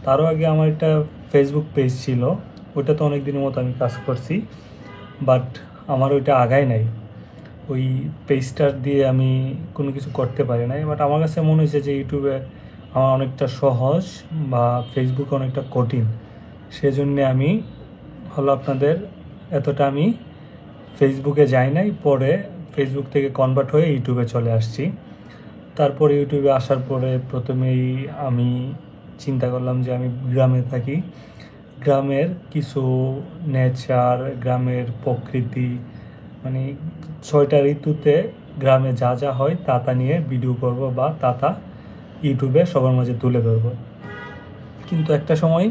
তারও আগে আমার একটা ফেসবুক পেজ ছিল, ওইটা তো অনেক দিনের মতো আমি কাজ করছি, বাট আমার ওইটা আগায় নাই। ওই পেজটার দিয়ে আমি কোনো কিছু করতে পারি নাই। বাট আমার কাছে মনে হয়েছে যে ইউটিউবে আমার অনেকটা সহজ বা ফেসবুকে অনেকটা কঠিন, সেজন্যে আমি আপনাদের এতটা আমি ফেসবুকে যাই নাই। পরে ফেসবুক থেকে কনভার্ট হয়ে ইউটিউবে চলে আসছি। তারপরে ইউটিউবে আসার পরে প্রথমেই আমি চিন্তা করলাম যে আমি গ্রামে থাকি, গ্রামের কিছু নেচার, গ্রামের প্রকৃতি, মানে 6টা ঋতুতে গ্রামে যা যা হয় তা তা নিয়ে ভিডিও করব বা তা ইউটিউবে সবার মাঝে তুলে ধরব। কিন্তু একটা সময়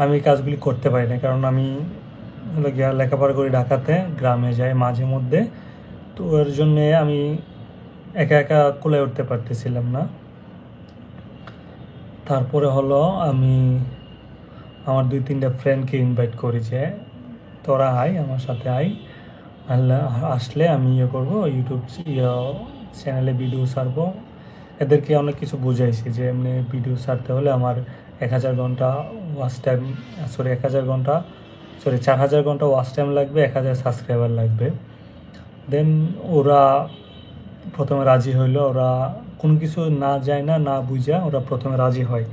আমি কাজগুলি করতে পারি না, কারণ আমি লেখাপড়া করি ঢাকাতে, গ্রামে যাই মাঝে মধ্যে। তো এর জন্যে আমি একা একা কোলে উঠতে পারতেছিলাম না। তারপরে আমি আমার 2-3টা ফ্রেন্ডকে ইনভাইট করি যে তোরা আয়, আমার সাথে আয়, আসলে আমি করবো ইউটিউব চ্যানেলে ভিডিও ছাড়বো। এদেরকে অনেক কিছু বুঝাইছি যে এমনি ভিডিও ছাড়তে হলে আমার 1000 ঘন্টা ওয়াচ টাইম, 4000 ঘন্টা ওয়াচ টাইম লাগবে, 1000 সাবস্ক্রাইবার লাগবে। দেন ওরা প্রথমে রাজি হইলো, ওরা কোনো কিছু না যায় না, না বুঝা ওরা প্রথমে রাজি হয়।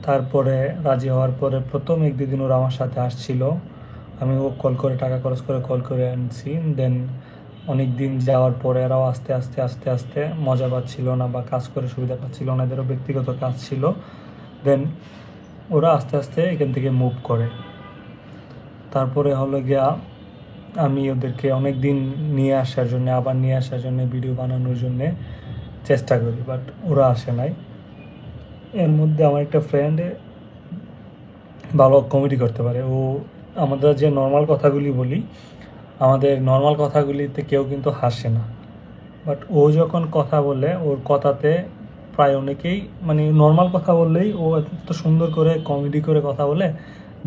তারপরে রাজি হওয়ার পরে প্রথম 1-2 দিন ওরা আমার সাথে আসছিল, আমি ও কল করে টাকা খরচ করে কল করে আনছি। দেন অনেক দিন যাওয়ার পরে এরাও আস্তে আস্তে আস্তে আস্তে মজা পাচ্ছিল না বা কাজ করে সুবিধা পাচ্ছিল না, এদেরও ব্যক্তিগত কাজ ছিল। দেন ওরা আস্তে আস্তে এখান থেকে মুভ করে। তারপরে আমি ওদেরকে অনেক দিন আবার নিয়ে আসার জন্য ভিডিও বানানোর জন্যে চেষ্টা করি, বাট ওরা আসে নাই। এর মধ্যে আমার একটা ফ্রেন্ড ভালো কমেডি করতে পারে। ও আমাদের যে নর্মাল কথাগুলি বলি, আমাদের নর্মাল কথাগুলিতে কেউ কিন্তু হাসে না, বাট ও যখন কথা বলে ওর কথাতে প্রায় অনেকেই, মানে নর্মাল কথা বললেই ও এত সুন্দর করে কমেডি করে কথা বলে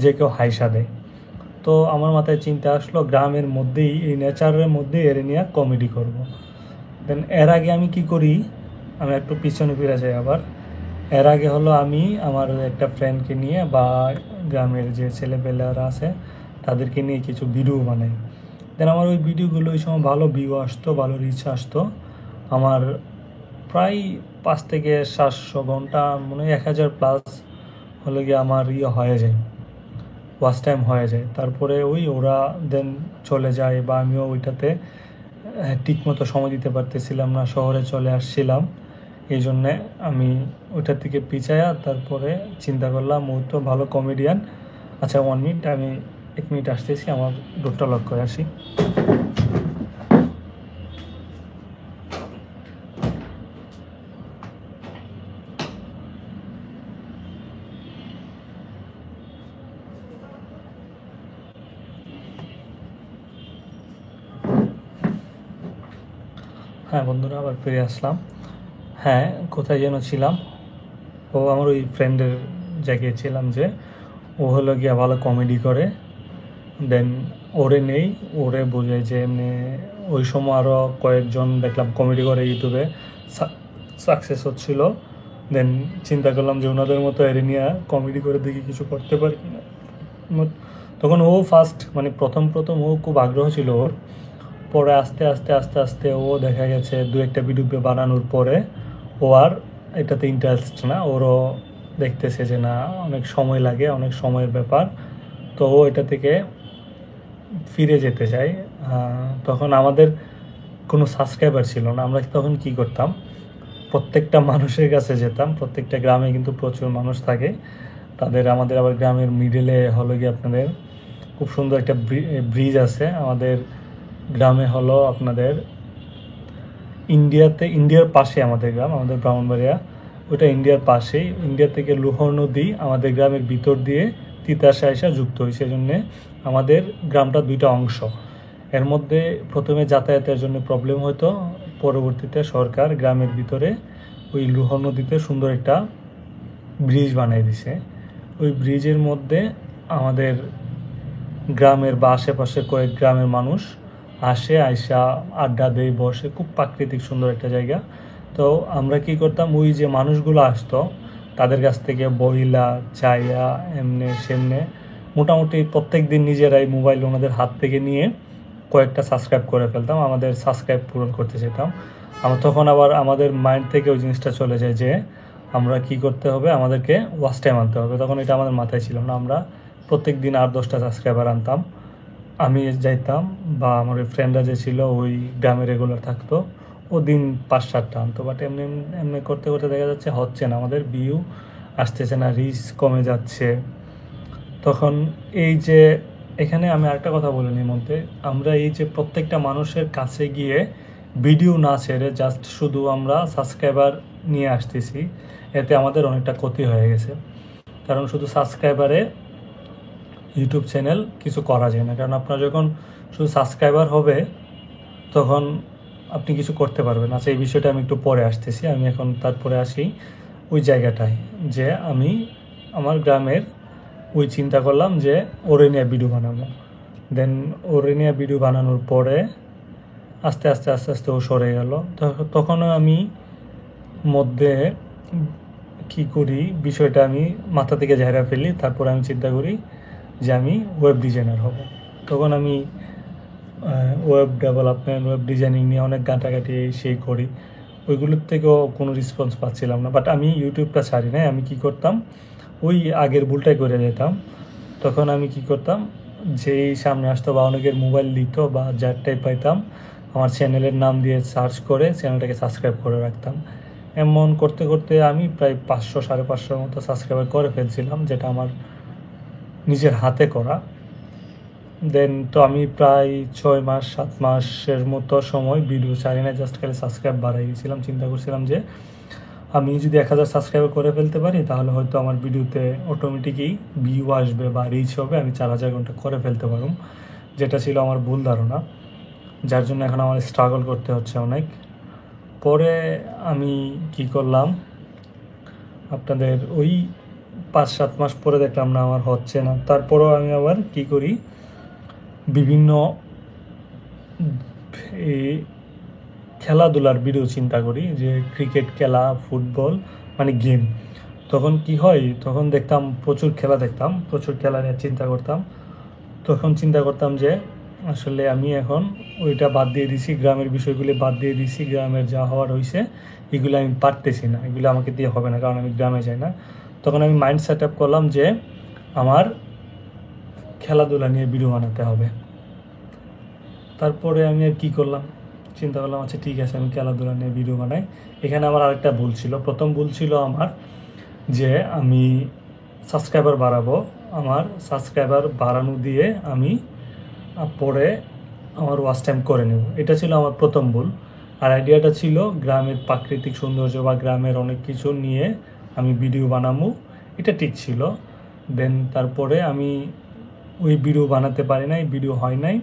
যে কেউ হাইসা দেয়। তো আমার মাথায় চিন্তা আসলো গ্রামের মধ্যেই, এই নেচারের মধ্যেই এর নিয়ে কমেডি করব। দেন এর আগে আমি কি করি, আমি একটু পিছনে ফিরে যাই আবার। এর আগে আমি আমার একটা ফ্রেন্ডকে নিয়ে বা গ্রামের যে ছেলেপেলেরা আছে তাদেরকে নিয়ে কিছু ভিডিও বানাই। দেন আমার ওই ভিডিওগুলো ওই সময় ভালো ভিউ আসতো, ভালো রিচ আসতো। আমার প্রায় 500-700 ঘন্টা, মনে হয় 1000+ আমার হয়ে যায়, ওয়াচ টাইম হয়ে যায়। তারপরে ওরা দেন চলে যায় বা আমিও ওইটাতে ঠিকমতো সময় দিতে পারতেছিলাম না, শহরে চলে আসছিলাম। এই জন্যে আমি ওইটার থেকে পিছায়া তারপরে চিন্তা করলাম ও তো ভালো কমেডিয়ান। আচ্ছা 1 মিনিট, আমি 1 মিনিট আসতেছি, আমার ডোরটা লক করে আসি। হ্যাঁ বন্ধুরা, আবার ফিরে আসলাম। হ্যাঁ, কোথায় যেন ছিলাম। আমার ওই ফ্রেন্ডের জায়গায় ছিলাম যে ও ভালো কমেডি করে। দেন ওরে বোঝায় যে এমনি ওই সময় আরও কয়েকজন দেখলাম কমেডি করে ইউটিউবে সাকসেস হচ্ছিল। দেন চিন্তা করলাম যে ওনাদের মতো এরে নিয়ে কমেডি করে দেখি কিছু করতে পারি কিনা। তখন ও ফার্স্ট, মানে প্রথম ও খুব আগ্রহ ছিল ওর। পরে আস্তে আস্তে আস্তে আস্তে ও দেখা গেছে 2-একটা ভিডিও বানানোর পরে ও আর এটাতে ইন্টারেস্ট না, ওরও দেখতেছে যে না, অনেক সময় লাগে, অনেক সময়ের ব্যাপার। তো ও এটা থেকে ফিরে যেতে চাই। তখন আমাদের কোনো সাবস্ক্রাইবার ছিল না। আমরা তখন কি করতাম, প্রত্যেকটা মানুষের কাছে যেতাম। প্রত্যেকটা গ্রামে কিন্তু প্রচুর মানুষ থাকে, আমাদের আবার গ্রামের মিডলে আপনাদের খুব সুন্দর একটা ব্রিজ আছে। আমাদের গ্রামে আপনাদের ইন্ডিয়ার পাশে আমাদের গ্রাম, আমাদের ব্রাহ্মণবাড়িয়া, ওটা ইন্ডিয়ার পাশেই। ইন্ডিয়া থেকে লোহর নদী আমাদের গ্রামের ভিতর দিয়ে তিতাসে এসে যুক্ত হয়েছে। এই জন্যে আমাদের গ্রামটা 2টা অংশ। এর মধ্যে প্রথমে যাতায়াতের জন্য প্রবলেম হতো, পরবর্তীতে সরকার গ্রামের ভিতরে ওই লোহর নদীতে সুন্দর একটা ব্রিজ বানিয়ে দিছে। ওই ব্রিজের মধ্যে আমাদের গ্রামের বা আশেপাশের কয়েক গ্রামের মানুষ আইসা আড্ডা দেয়, বসে। খুব প্রাকৃতিক সুন্দর একটা জায়গা। তো আমরা কি করতাম, ওই যে মানুষগুলো আসতো তাদের কাছ থেকে বইলা চাইয়া এমনে সেমনে মোটামুটি প্রত্যেক দিন নিজেরাই মোবাইল ওনাদের হাত থেকে নিয়ে কয়েকটা সাবস্ক্রাইব করে ফেলতাম, আমাদের সাবস্ক্রাইব পূরণ করতে যেতাম। আমরা তখন আবার আমাদের মাইন্ড থেকে ওই জিনিসটা চলে যায় যে আমরা কি করতে হবে, আমাদেরকে ওয়াচ টাইম আনতে হবে। তখন এটা আমাদের মাথায় ছিল না। আমরা প্রত্যেক দিন 8-10টা সাবস্ক্রাইবার আনতাম। আমি যাইতাম বা আমার ওই ফ্রেন্ডরা যে ছিল ওই গ্রামে রেগুলার থাকতো, ও দিন 5-7টা আনতো। বাট এমনি এমনি করতে করতে দেখা যাচ্ছে হচ্ছে না, আমাদের ভিউ আসতেছে না, রিচ কমে যাচ্ছে। তখন এই যে এখানে আমি আরেকটা কথা বলিনি মধ্যে, আমরা এই যে প্রত্যেকটা মানুষের কাছে গিয়ে ভিডিও না ছেড়ে জাস্ট শুধু আমরা সাবস্ক্রাইবার নিয়ে আসতেছি, এতে আমাদের অনেকটা ক্ষতি হয়ে গেছে। কারণ শুধু সাবস্ক্রাইবারে ইউটিউব চ্যানেল কিছু করা যায় না। কারণ আপনার যখন শুধু সাবস্ক্রাইবার হবে তখন আপনি কিছু করতে পারবেন। আচ্ছা, এই বিষয়টা আমি একটু পরে আসতেছি। আমি এখন তারপরে আসি ওই জায়গাটায় যে আমি আমার গ্রামের ওই চিন্তা করলাম যে ওরে নিয়ে ভিডিও বানাবো। দেন ওরে নিয়ে ভিডিও বানানোর পরে আস্তে আস্তে আস্তে আস্তে ও সরে গেল। তখনও আমি মধ্যে কি করি, বিষয়টা আমি মাথা থেকে ঝাড়া ফেলি। তারপরে আমি চিন্তা করি যে আমি ওয়েব ডিজাইনার হব। তখন আমি ওয়েব ডেভেলপমেন্ট, ওয়েব ডিজাইনিং নিয়ে অনেক ঘাঁটাঘাঁটি সেই করি। ওইগুলোর থেকেও কোনো রেসপন্স পাচ্ছিলাম না। বাট আমি ইউটিউবটা ছাড়ি নাই। আমি কি করতাম, ওই আগের ভুলটাই করে যেতাম। তখন আমি কি করতাম, যেই সামনে আসতো বা অনেকের মোবাইল দিত বা যারটাই পাইতাম, আমার চ্যানেলের নাম দিয়ে সার্চ করে চ্যানেলটাকে সাবস্ক্রাইব করে রাখতাম। এমন করতে করতে আমি প্রায় 500-550 মতো সাবস্ক্রাইবার করে ফেলছিলাম, যেটা আমার নিজের হাতে করা। দেন তো আমি প্রায় 6-7 মাসের মতো সময় ভিডিও ছাড়ি না, জাস্ট খালি সাবস্ক্রাইব বাড়াই গেছিলাম। চিন্তা করছিলাম যে আমি যদি 1000 সাবস্ক্রাইবার করে ফেলতে পারি তাহলে হয়তো আমার ভিডিওতে অটোমেটিকই ভিউ আসবে বা রিচ হবে, আমি 4000 ঘন্টা করে ফেলতে পারব, যেটা ছিল আমার ভুল ধারণা, যার জন্য এখন আমার স্ট্রাগল করতে হচ্ছে অনেক। পরে আমি কি করলাম, আপনাদের ওই 5-7 মাস পরে দেখলাম না আমার হচ্ছে না। তারপরেও আমি আবার কি করি, বিভিন্ন এই খেলাধুলার ভিডিও চিন্তা করি, যে ক্রিকেট খেলা, ফুটবল, মানে গেম। তখন কি হয়, তখন দেখতাম প্রচুর খেলা নিয়ে চিন্তা করতাম। তখন চিন্তা করতাম যে আসলে আমি এখন ওইটা বাদ দিয়ে দিছি, গ্রামের বিষয়গুলি বাদ দিয়ে দিছি, গ্রামের যা হওয়ার হয়েছে এগুলো আমি পারতেছি না, এগুলো আমাকে দিয়ে হবে না, কারণ আমি গ্রামে যাই না। তখন আমি মাইন্ড সেট আপ করলাম যে আমার খেলাধুলা নিয়ে ভিডিও বানাতে হবে। তারপরে আমি আর কী করলাম, চিন্তা করলাম আচ্ছা ঠিক আছে, আমি খেলাধুলা নিয়ে ভিডিও বানাই। এখানে আমার আরেকটা ভুল ছিল। প্রথম ভুল ছিল আমার যে আমি সাবস্ক্রাইবার বাড়াবো, আমার সাবস্ক্রাইবার বাড়ানো দিয়ে আমি পরে আমার ওয়াচ টাইম করে নেব, এটা ছিল আমার প্রথম ভুল। আর আইডিয়াটা ছিল গ্রামের প্রাকৃতিক সৌন্দর্য বা গ্রামের অনেক কিছু নিয়ে আমি ভিডিও বানাবো, এটা ঠিক ছিল। দেন তারপরে আমি ওই ভিডিও বানাতে পারি নাই, ভিডিও হয় নাই।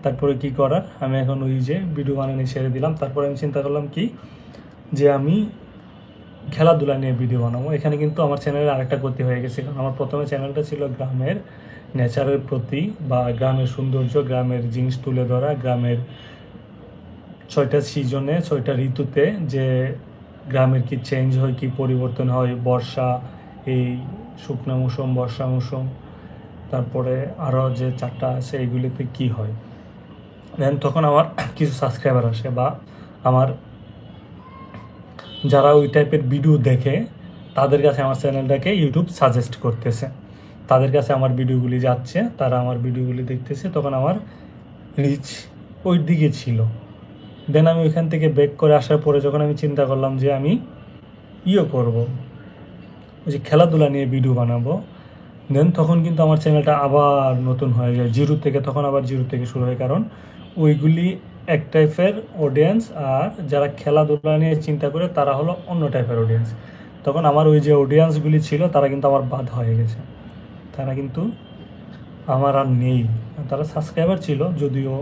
তারপরে কি করার, আমি এখন ওই যে ভিডিও বানানো ছেড়ে দিলাম। তারপরে আমি চিন্তা করলাম কি, যে আমি খেলাধুলা নিয়ে ভিডিও বানাবো। এখানে কিন্তু আমার চ্যানেলের আরেকটা ক্ষতি হয়ে গেছে, কারণ আমার প্রথমে চ্যানেলটা ছিল গ্রামের নেচারের প্রতি বা গ্রামের সৌন্দর্য, গ্রামের জিনিস তুলে ধরা, গ্রামের 6টা সিজনে 6টা ঋতুতে যে গ্রামের কি চেঞ্জ হয়, কি পরিবর্তন হয়, বর্ষা, এই শুকনো মৌসুম, বর্ষা মৌসুম, তারপরে আরও যে 4টা আছে এইগুলিতে কি হয়। দেন তখন আমার কিছু সাবস্ক্রাইবার আসে বা আমার যারা ওই টাইপের ভিডিও দেখে তাদের কাছে আমার চ্যানেলটাকে ইউটিউব সাজেস্ট করতেছে, তাদের কাছে আমার ভিডিওগুলি যাচ্ছে, তারা আমার ভিডিওগুলি দেখতেছে। তখন আমার রিচ ওই দিকে ছিল। দেন আমি ওইখান থেকে ব্যাক করে আসার পরে যখন আমি চিন্তা করলাম যে আমি করব, ওই যে খেলাধুলা নিয়ে ভিডিও বানাবো, দেন তখন কিন্তু আমার চ্যানেলটা আবার নতুন হয়ে যায় জিরো থেকে। তখন আবার জিরো থেকে শুরু হয়, কারণ ওইগুলি এক টাইপের অডিয়েন্স, আর যারা খেলাধুলা নিয়ে চিন্তা করে তারা হলো অন্য টাইপের অডিয়েন্স। তখন আমার ওই যে অডিয়েন্সগুলি ছিল তারা কিন্তু আমার বাদ হয়ে গেছে, তারা কিন্তু আমার আর নেই। তারা সাবস্ক্রাইবার ছিল যদিও,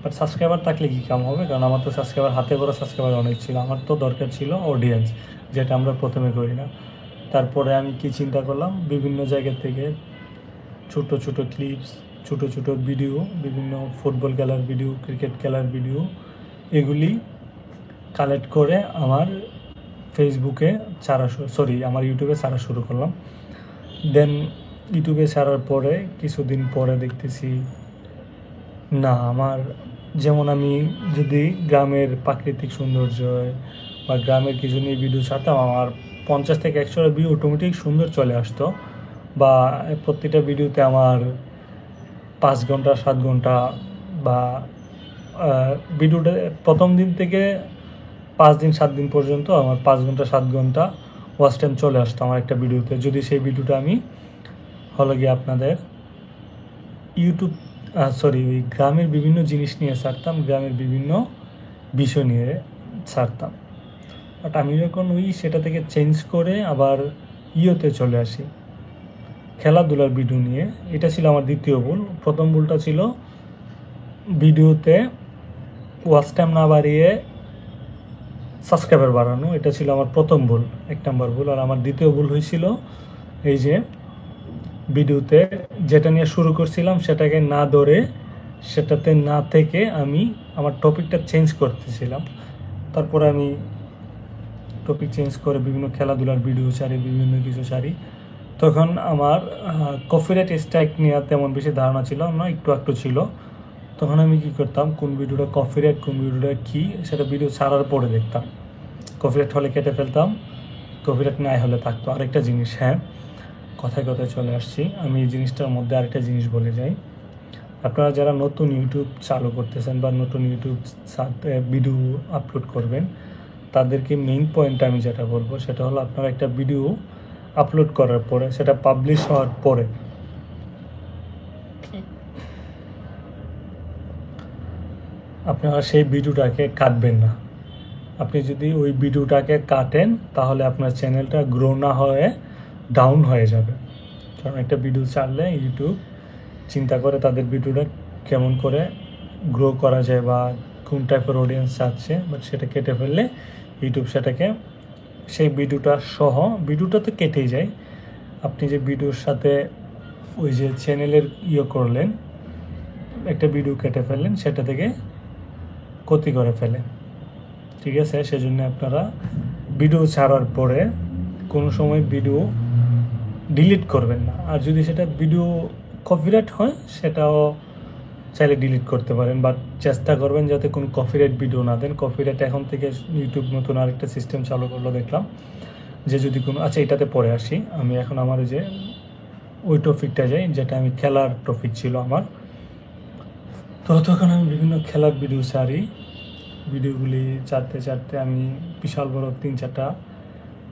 বাট সাবস্ক্রাইবার থাকলে কী কাম হবে, কারণ আমার তো সাবস্ক্রাইবার হাতে করে সাবস্ক্রাইবার অনেক ছিল। আমার তো দরকার ছিল অডিয়েন্স, যেটা আমরা প্রথমে করি না। তারপরে আমি কি চিন্তা করলাম, বিভিন্ন জায়গা থেকে ছোট ছোট ক্লিপস, ছোট ছোট ভিডিও, বিভিন্ন ফুটবল খেলার ভিডিও, ক্রিকেট খেলার ভিডিও, এগুলি কালেক্ট করে আমার ফেসবুকে ছাড়া আমার ইউটিউবে ছাড়া শুরু করলাম। দেন ইউটিউবে ছাড়ার পরে কিছুদিন পরে দেখতেছি না, আমার যেমন আমি যদি গ্রামের প্রাকৃতিক সৌন্দর্য বা গ্রামের কিছু নিয়ে ভিডিও ছাড়তাম, আমার 50 থেকে 100টা ভিডিও অটোমেটিক সুন্দর চলে আসতো, বা প্রত্যেকটা ভিডিওতে আমার 5 ঘন্টা 7 ঘন্টা বা ভিডিওটা প্রথম দিন থেকে 5 দিন 7 দিন পর্যন্ত আমার 5 ঘন্টা 7 ঘন্টা ওয়াচ টাইম চলে আসতো আমার একটা ভিডিওতে, যদি সেই ভিডিওটা আমি হলো গিয়ে আপনাদের ইউটিউব ওই গ্রামের বিভিন্ন জিনিস নিয়ে ছাড়তাম, গ্রামের বিভিন্ন বিষয় নিয়ে ছাড়তাম। বাট আমি যখন সেটা থেকে চেঞ্জ করে আবার ইয়েতে চলে আসি খেলাধুলার ভিডিও নিয়ে, এটা ছিল আমার দ্বিতীয় ভুল। প্রথম ভুলটা ছিল ভিডিওতে ওয়াচ টাইম না বাড়িয়ে সাবস্ক্রাইবার বাড়ানো, এটা ছিল আমার প্রথম ভুল, 1 নম্বর ভুল। আর আমার দ্বিতীয় ভুল হয়েছিল এই যে ভিডিওতে যেটা নিয়ে শুরু করছিলাম সেটাকে না ধরে, সেটাতে না থেকে আমি আমার টপিকটা চেঞ্জ করতেছিলাম। তারপরে আমি টপিক চেঞ্জ করে বিভিন্ন খেলাধুলার ভিডিও ছাড়ি, বিভিন্ন কিছু ছাড়ি। তখন আমার কপিরাইট স্ট্রাইক নিয়ে তেমন বেশি ধারণা ছিল না, একটু ছিল। তখন আমি কি করতাম, কোন ভিডিওটা কপিরাইট কোন ভিডিওটা কী সেটা ভিডিও ছাড়ার পরে দেখতাম। কপিরাইট হলে কেটে ফেলতাম, কপিরাইট নাই হলে থাকতো। আরেকটা জিনিস, হ্যাঁ কথায় কথায় চলে আসছি, আমি এই জিনিসটার মধ্যে আরেকটা জিনিস বলে যাই। আপনারা যারা নতুন ইউটিউব চালু করতেছেন বা নতুন ইউটিউব ভিডিও আপলোড করবেন, তাদেরকে মেইন পয়েন্ট আমি যেটা বলবো সেটা হলো, আপনারা একটা ভিডিও আপলোড করার পরে, সেটা পাবলিশ হওয়ার পরে আপনারা সেই ভিডিওটাকে কাটবেন না। আপনি যদি ওই ভিডিওটাকে কাটেন তাহলে আপনার চ্যানেলটা গ্রো না হয়ে ডাউন হয়ে যাবে। কারণ একটা ভিডিও ছাড়লে ইউটিউব চিন্তা করে তাদের ভিডিওটা কেমন করে গ্রো করা যায় বা কোন টাইপের অডিয়েন্স চাচ্ছে, বাট সেটা কেটে ফেললে ইউটিউব সেটাকে সেই ভিডিওটা সহ, ভিডিওটা তো কেটেই যায়, আপনি যে ভিডিওর সাথে ওই যে চ্যানেলের করলেন, একটা ভিডিও কেটে ফেললেন, সেটা থেকে ক্ষতি করে ফেলে। ঠিক আছে, সেজন্য আপনারা ভিডিও ছাড়ার পরে কোনো সময় ভিডিও ডিলিট করবেন না। আর যদি সেটা ভিডিও কপিরাইট হয় সেটাও চাইলে ডিলিট করতে পারেন, বাট চেষ্টা করবেন যাতে কোনো কপিরাইট ভিডিও না দেন। কপিরাইট এখন থেকে ইউটিউব নতুন আরেকটা সিস্টেম চালু করলো দেখলাম, যে যদি কোনো, আচ্ছা এটাতে পরে আসি, আমি এখন আমার যে ওই টপিকটা যাই যেটা আমি খেলার টপিক ছিল আমার। তো তখন আমি বিভিন্ন খেলার ভিডিও ছাড়ি, ভিডিওগুলি ছাড়তে আমি বিশাল বড় 3-4টা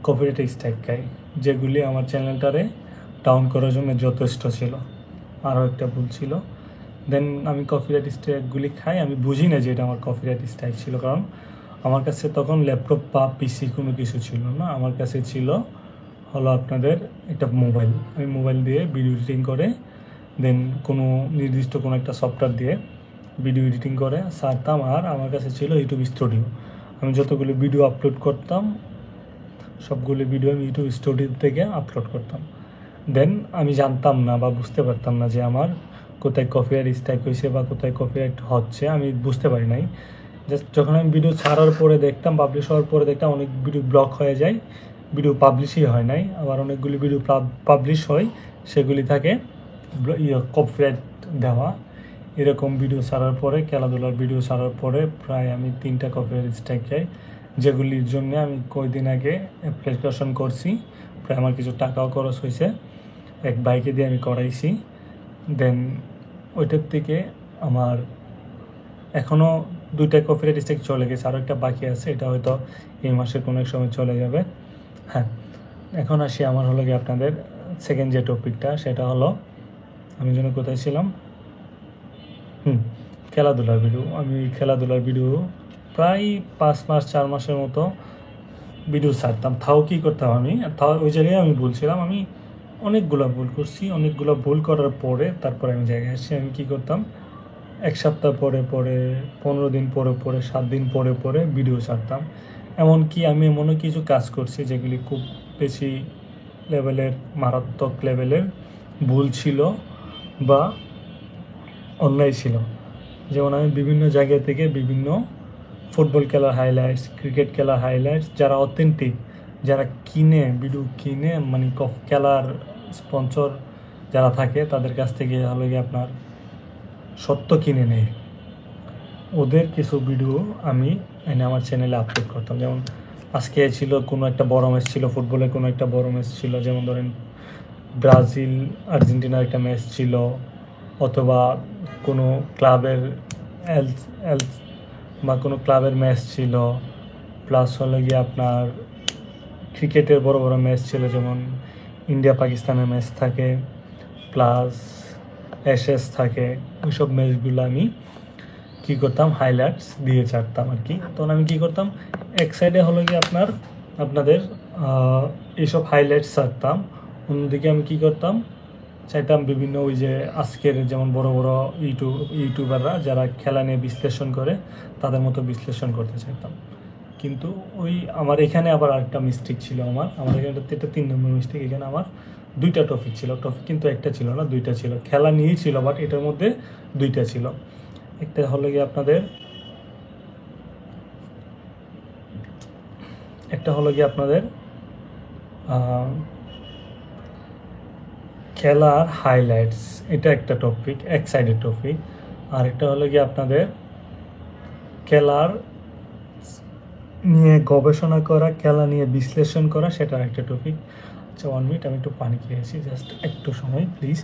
কপিরাইট স্ট্রাইক খাই, যেগুলি আমার চ্যানেলটারে ডাউন করার জন্য যথেষ্ট ছিল। আরও একটা ভুল ছিল, দেন আমি কপিরাইট স্ট্রাইকগুলি খাই, আমি বুঝি না যে এটা আমার কপিরাইট স্ট্রাইক ছিল, কারণ আমার কাছে তখন ল্যাপটপ বা পিসি কোনো কিছু ছিল না, আমার কাছে ছিল হলো আপনাদের একটা মোবাইল। আমি মোবাইল দিয়ে ভিডিও এডিটিং করে, দেন কোনো নির্দিষ্ট কোনো একটা সফটওয়্যার দিয়ে ভিডিও এডিটিং করে ছাড়তাম। আর আমার কাছে ছিল ইউটিউব স্টুডিও, আমি যতগুলো ভিডিও আপলোড করতাম সবগুলো ভিডিও আমি ইউটিউব স্টুডিও থেকে আপলোড করতাম। দেন আমি জানতাম না বা বুঝতে পারতাম না যে আমার কোথায় কপিরাইট স্ট্রাইক হয়েছে বা কোথায় কপিরাইট হচ্ছে, আমি বুঝতে পারি নাই। জাস্ট যখন আমি ভিডিও ছাড়ার পরে দেখতাম, পাবলিশ হওয়ার পরে দেখতাম অনেক ভিডিও ব্লক হয়ে যায়, ভিডিও পাবলিশই হয় নাই। আবার অনেকগুলি ভিডিও পাবলিশ হয়, সেগুলি থাকে কপিরাইট দেওয়া। এরকম ভিডিও ছাড়ার পরে, খেলাধুলার ভিডিও ছাড়ার পরে প্রায় আমি 3টা কপিরাইট স্ট্রাইক যাই, যেগুলির জন্য আমি কয়েকদিন আগে অ্যাপ্লিকেশন করছি, প্রায় আমার কিছু টাকাও খরচ হয়েছে, এক বাইকে দিয়ে আমি করাইছি। দেন ওইটার থেকে আমার এখনও 2টা কপিরাইট স্ট্রাইক চলে গেছে, আরও একটা বাকি আছে, এটা হয়তো এই মাসের কোনো এক সময় চলে যাবে। হ্যাঁ, এখন আসি আমার হলো কি আপনাদের সেকেন্ড যে টপিকটা, সেটা হলো আমি যেন কোথায় ছিলাম, খেলাধুলার ভিডিও। আমি খেলাধুলার ভিডিও প্রায় 5 মাস 4 মাসের মতো ভিডিও ছাড়তাম। তাও কী করতাম আমি, তাও ওই জায়গায় আমি বলছিলাম, আমি অনেকগুলো ভুল করছি, অনেকগুলো ভুল করার পরে তারপরে আমি জায়গায় আসছি। আমি কী করতাম, 1 সপ্তাহ পরে 15 দিন পরে 7 দিন পরে ভিডিও ছাড়তাম। এমনকি আমি এমনও কিছু কাজ করছি যেগুলি খুব বেশি লেভেলের, মারাত্মক লেভেলের ভুল ছিল বা অন্যায় ছিল। যেমন আমি বিভিন্ন জায়গা থেকে বিভিন্ন ফুটবল খেলার হাইলাইটস, ক্রিকেট খেলার হাইলাইটস, যারা অথেন্টিক যারা ভিডিও কিনে মানে খেলার স্পন্সর যারা থাকে তাদের কাছ থেকে হলো গিয়ে আপনার সত্য কিনে নেয়, ওদের কিছু ভিডিও আমি এনে আমার চ্যানেলে আপলোড করতাম। যেমন আজকে ছিল কোনো একটা বড় ম্যাচ ছিল, ফুটবলের কোনো একটা বড় ম্যাচ ছিল, যেমন ধরেন ব্রাজিল আর্জেন্টিনার একটা ম্যাচ ছিল, অথবা কোনো ক্লাবের এলস এলস বা কোনো ক্লাবের ম্যাচ ছিল, প্লাস হলো গিয়ে আপনার ক্রিকেটের বড় বড় ম্যাচ ছিল, যেমন ইন্ডিয়া পাকিস্তানের ম্যাচ থাকে, প্লাস অ্যাশেজ থাকে। ওইসব ম্যাচগুলো আমি কী করতাম, হাইলাইটস দিয়ে ছাড়তাম আর কি। তখন আমি কী করতাম, এক সাইডে হলো গিয়ে আপনাদের এইসব হাইলাইটস ছাড়তাম, অন্যদিকে আমি কী করতাম, চাইতাম বিভিন্ন ওই যে আজকের যেমন বড় বড় ইউটিউবাররা যারা খেলা নিয়ে বিশ্লেষণ করে তাদের মতো বিশ্লেষণ করতে চাইতাম। কিন্তু ওই আমার এখানে আবার আরেকটা মিস্টেক ছিল, আমার এখানে এটা 3 নম্বর মিস্টেক। এখানে আমার 2টা টপিক ছিল, টপিক কিন্তু একটা ছিল না, 2টা ছিল। খেলা নিয়েই ছিল, বাট এটার মধ্যে 2টা ছিল। একটা হলো গিয়ে আপনাদের খেলার হাইলাইটস, এটা একটা টপিক, এক সাইডের টপিক। আর একটা হলো গিয়ে আপনাদের খেলার নিয়ে গবেষণা করা, খেলা নিয়ে বিশ্লেষণ করা, সেটা একটা টপিক। আচ্ছা 1 মিনিট, আমি একটু পানি খেয়েছি, জাস্ট একটু সময় প্লিজ।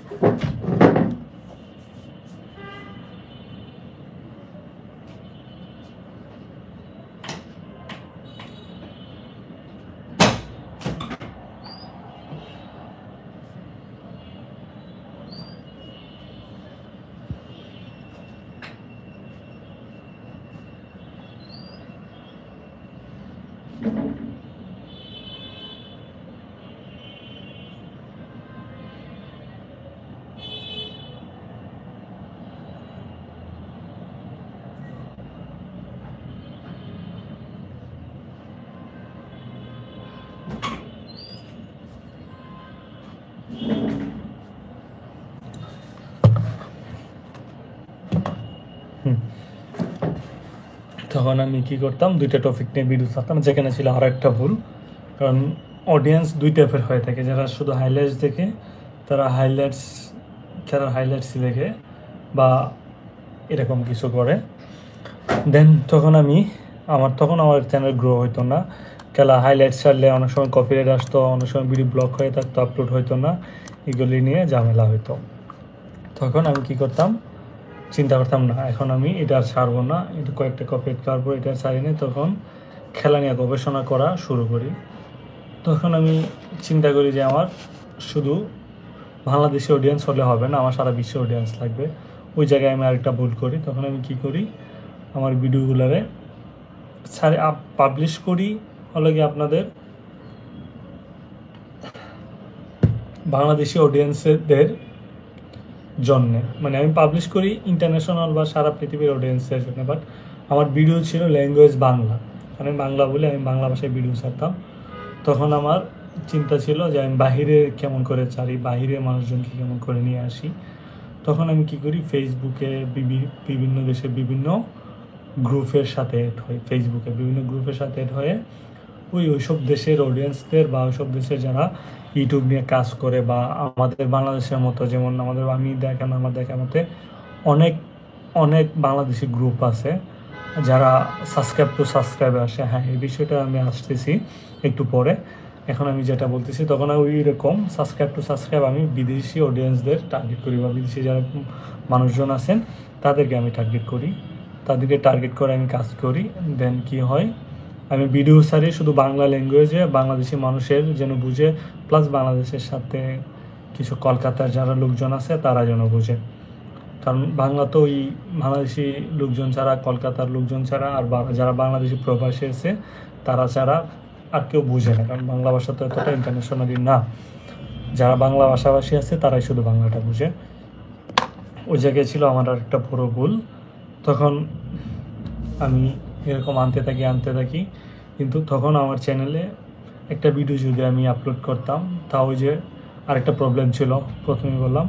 তখন আমি কী করতাম, 2টা টপিক নিয়ে ভিডিও ছাড়তাম, যেখানে ছিল আরও একটা ভুল। কারণ অডিয়েন্স 2 টাইপের হয়ে থাকে, যারা শুধু হাইলাইটস দেখে তারা খেলার হাইলাইটস দেখে বা এরকম কিছু করে। দেন তখন আমার চ্যানেল গ্রো হইতো না। খেলা হাইলাইটস ছাড়লে অনেক সময় কপিরাইট আসতো, অনেক সময় ভিডিও ব্লক হয়ে থাকতো, আপলোড হইতো না, এগুলি নিয়ে ঝামেলা হইতো। তখন আমি কী করতাম, চিন্তা করতাম না, এখন আমি এটা আর ছাড়বো না, এটা কয়েকটা কপিরাইট করার পর এটা ছাড়ি না। তখন খেলা নিয়ে গবেষণা করা শুরু করি। তখন আমি চিন্তা করি যে আমার শুধু বাংলাদেশি অডিয়েন্স হলে হবে না, আমার সারা বিশ্বের অডিয়েন্স লাগবে। ওই জায়গায় আমি আরেকটা ভুল করি। তখন আমি কী করি, আমার ভিডিওগুলোরে পাবলিশ করি হলো গিয়ে আপনাদের বাংলাদেশি অডিয়েন্সদের জন্যে, মানে আমি পাবলিশ করি ইন্টারন্যাশনাল বা সারা পৃথিবীর অডিয়েন্সের জন্য। বাট আমার ভিডিও ছিল ল্যাঙ্গুয়েজ বাংলা, মানে বাংলা বলে আমি বাংলা ভাষায় ভিডিও ছাড়তাম। তখন আমার চিন্তা ছিল যে আমি বাহিরে কেমন করে ছাড়ি, বাহিরের মানুষজনকে কেমন করে নিয়ে আসি। তখন আমি কী করি, ফেসবুকে বিভিন্ন দেশের বিভিন্ন গ্রুপের সাথে অ্যাড হই, ফেসবুকে বিভিন্ন গ্রুপের সাথে অ্যাড হয়ে ওইসব দেশের অডিয়েন্সদের বা ওইসব দেশের যারা ইউটিউব নিয়ে কাজ করে বা আমাদের বাংলাদেশের মতো, যেমন আমার দেখার মতে অনেক অনেক বাংলাদেশি গ্রুপ আছে যারা সাবস্ক্রাইবে আসে। হ্যাঁ, এই বিষয়টা আমি আসতেছি একটু পরে। এখন আমি যেটা বলতেছি, তখন ওই রকম সাবস্ক্রাইব আমি বিদেশি অডিয়েন্সদের টার্গেট করি বা বিদেশি যারা মানুষজন আছেন তাদেরকে আমি টার্গেট করি, তাদেরকে টার্গেট করে আমি কাজ করি। দেন কি হয়, আমি ভিডিও ছাড়ি শুধু বাংলা ল্যাঙ্গুয়েজে, বাংলাদেশি মানুষের যেন বুঝে, প্লাস বাংলাদেশের সাথে কিছু কলকাতার যারা লোকজন আছে তারা যেন বুঝে। কারণ বাংলা তো ওই বাংলাদেশি লোকজন ছাড়া, কলকাতার লোকজন ছাড়া আর যারা বাংলাদেশি প্রবাসী আছে তারা ছাড়া আর কেউ বুঝে না, কারণ বাংলা ভাষা তো এতটা ইন্টারন্যাশনালি না। যারা বাংলা ভাষাভাষী আছে তারাই শুধু বাংলাটা বুঝে। ওই জায়গায় ছিল আমার আর একটা বড় ভুল। তখন আমি এরকম আনতে থাকি, কিন্তু তখন আমার চ্যানেলে একটা ভিডিও যদি আমি আপলোড করতাম, তাও যে আরেকটা প্রবলেম ছিল, প্রথমে বললাম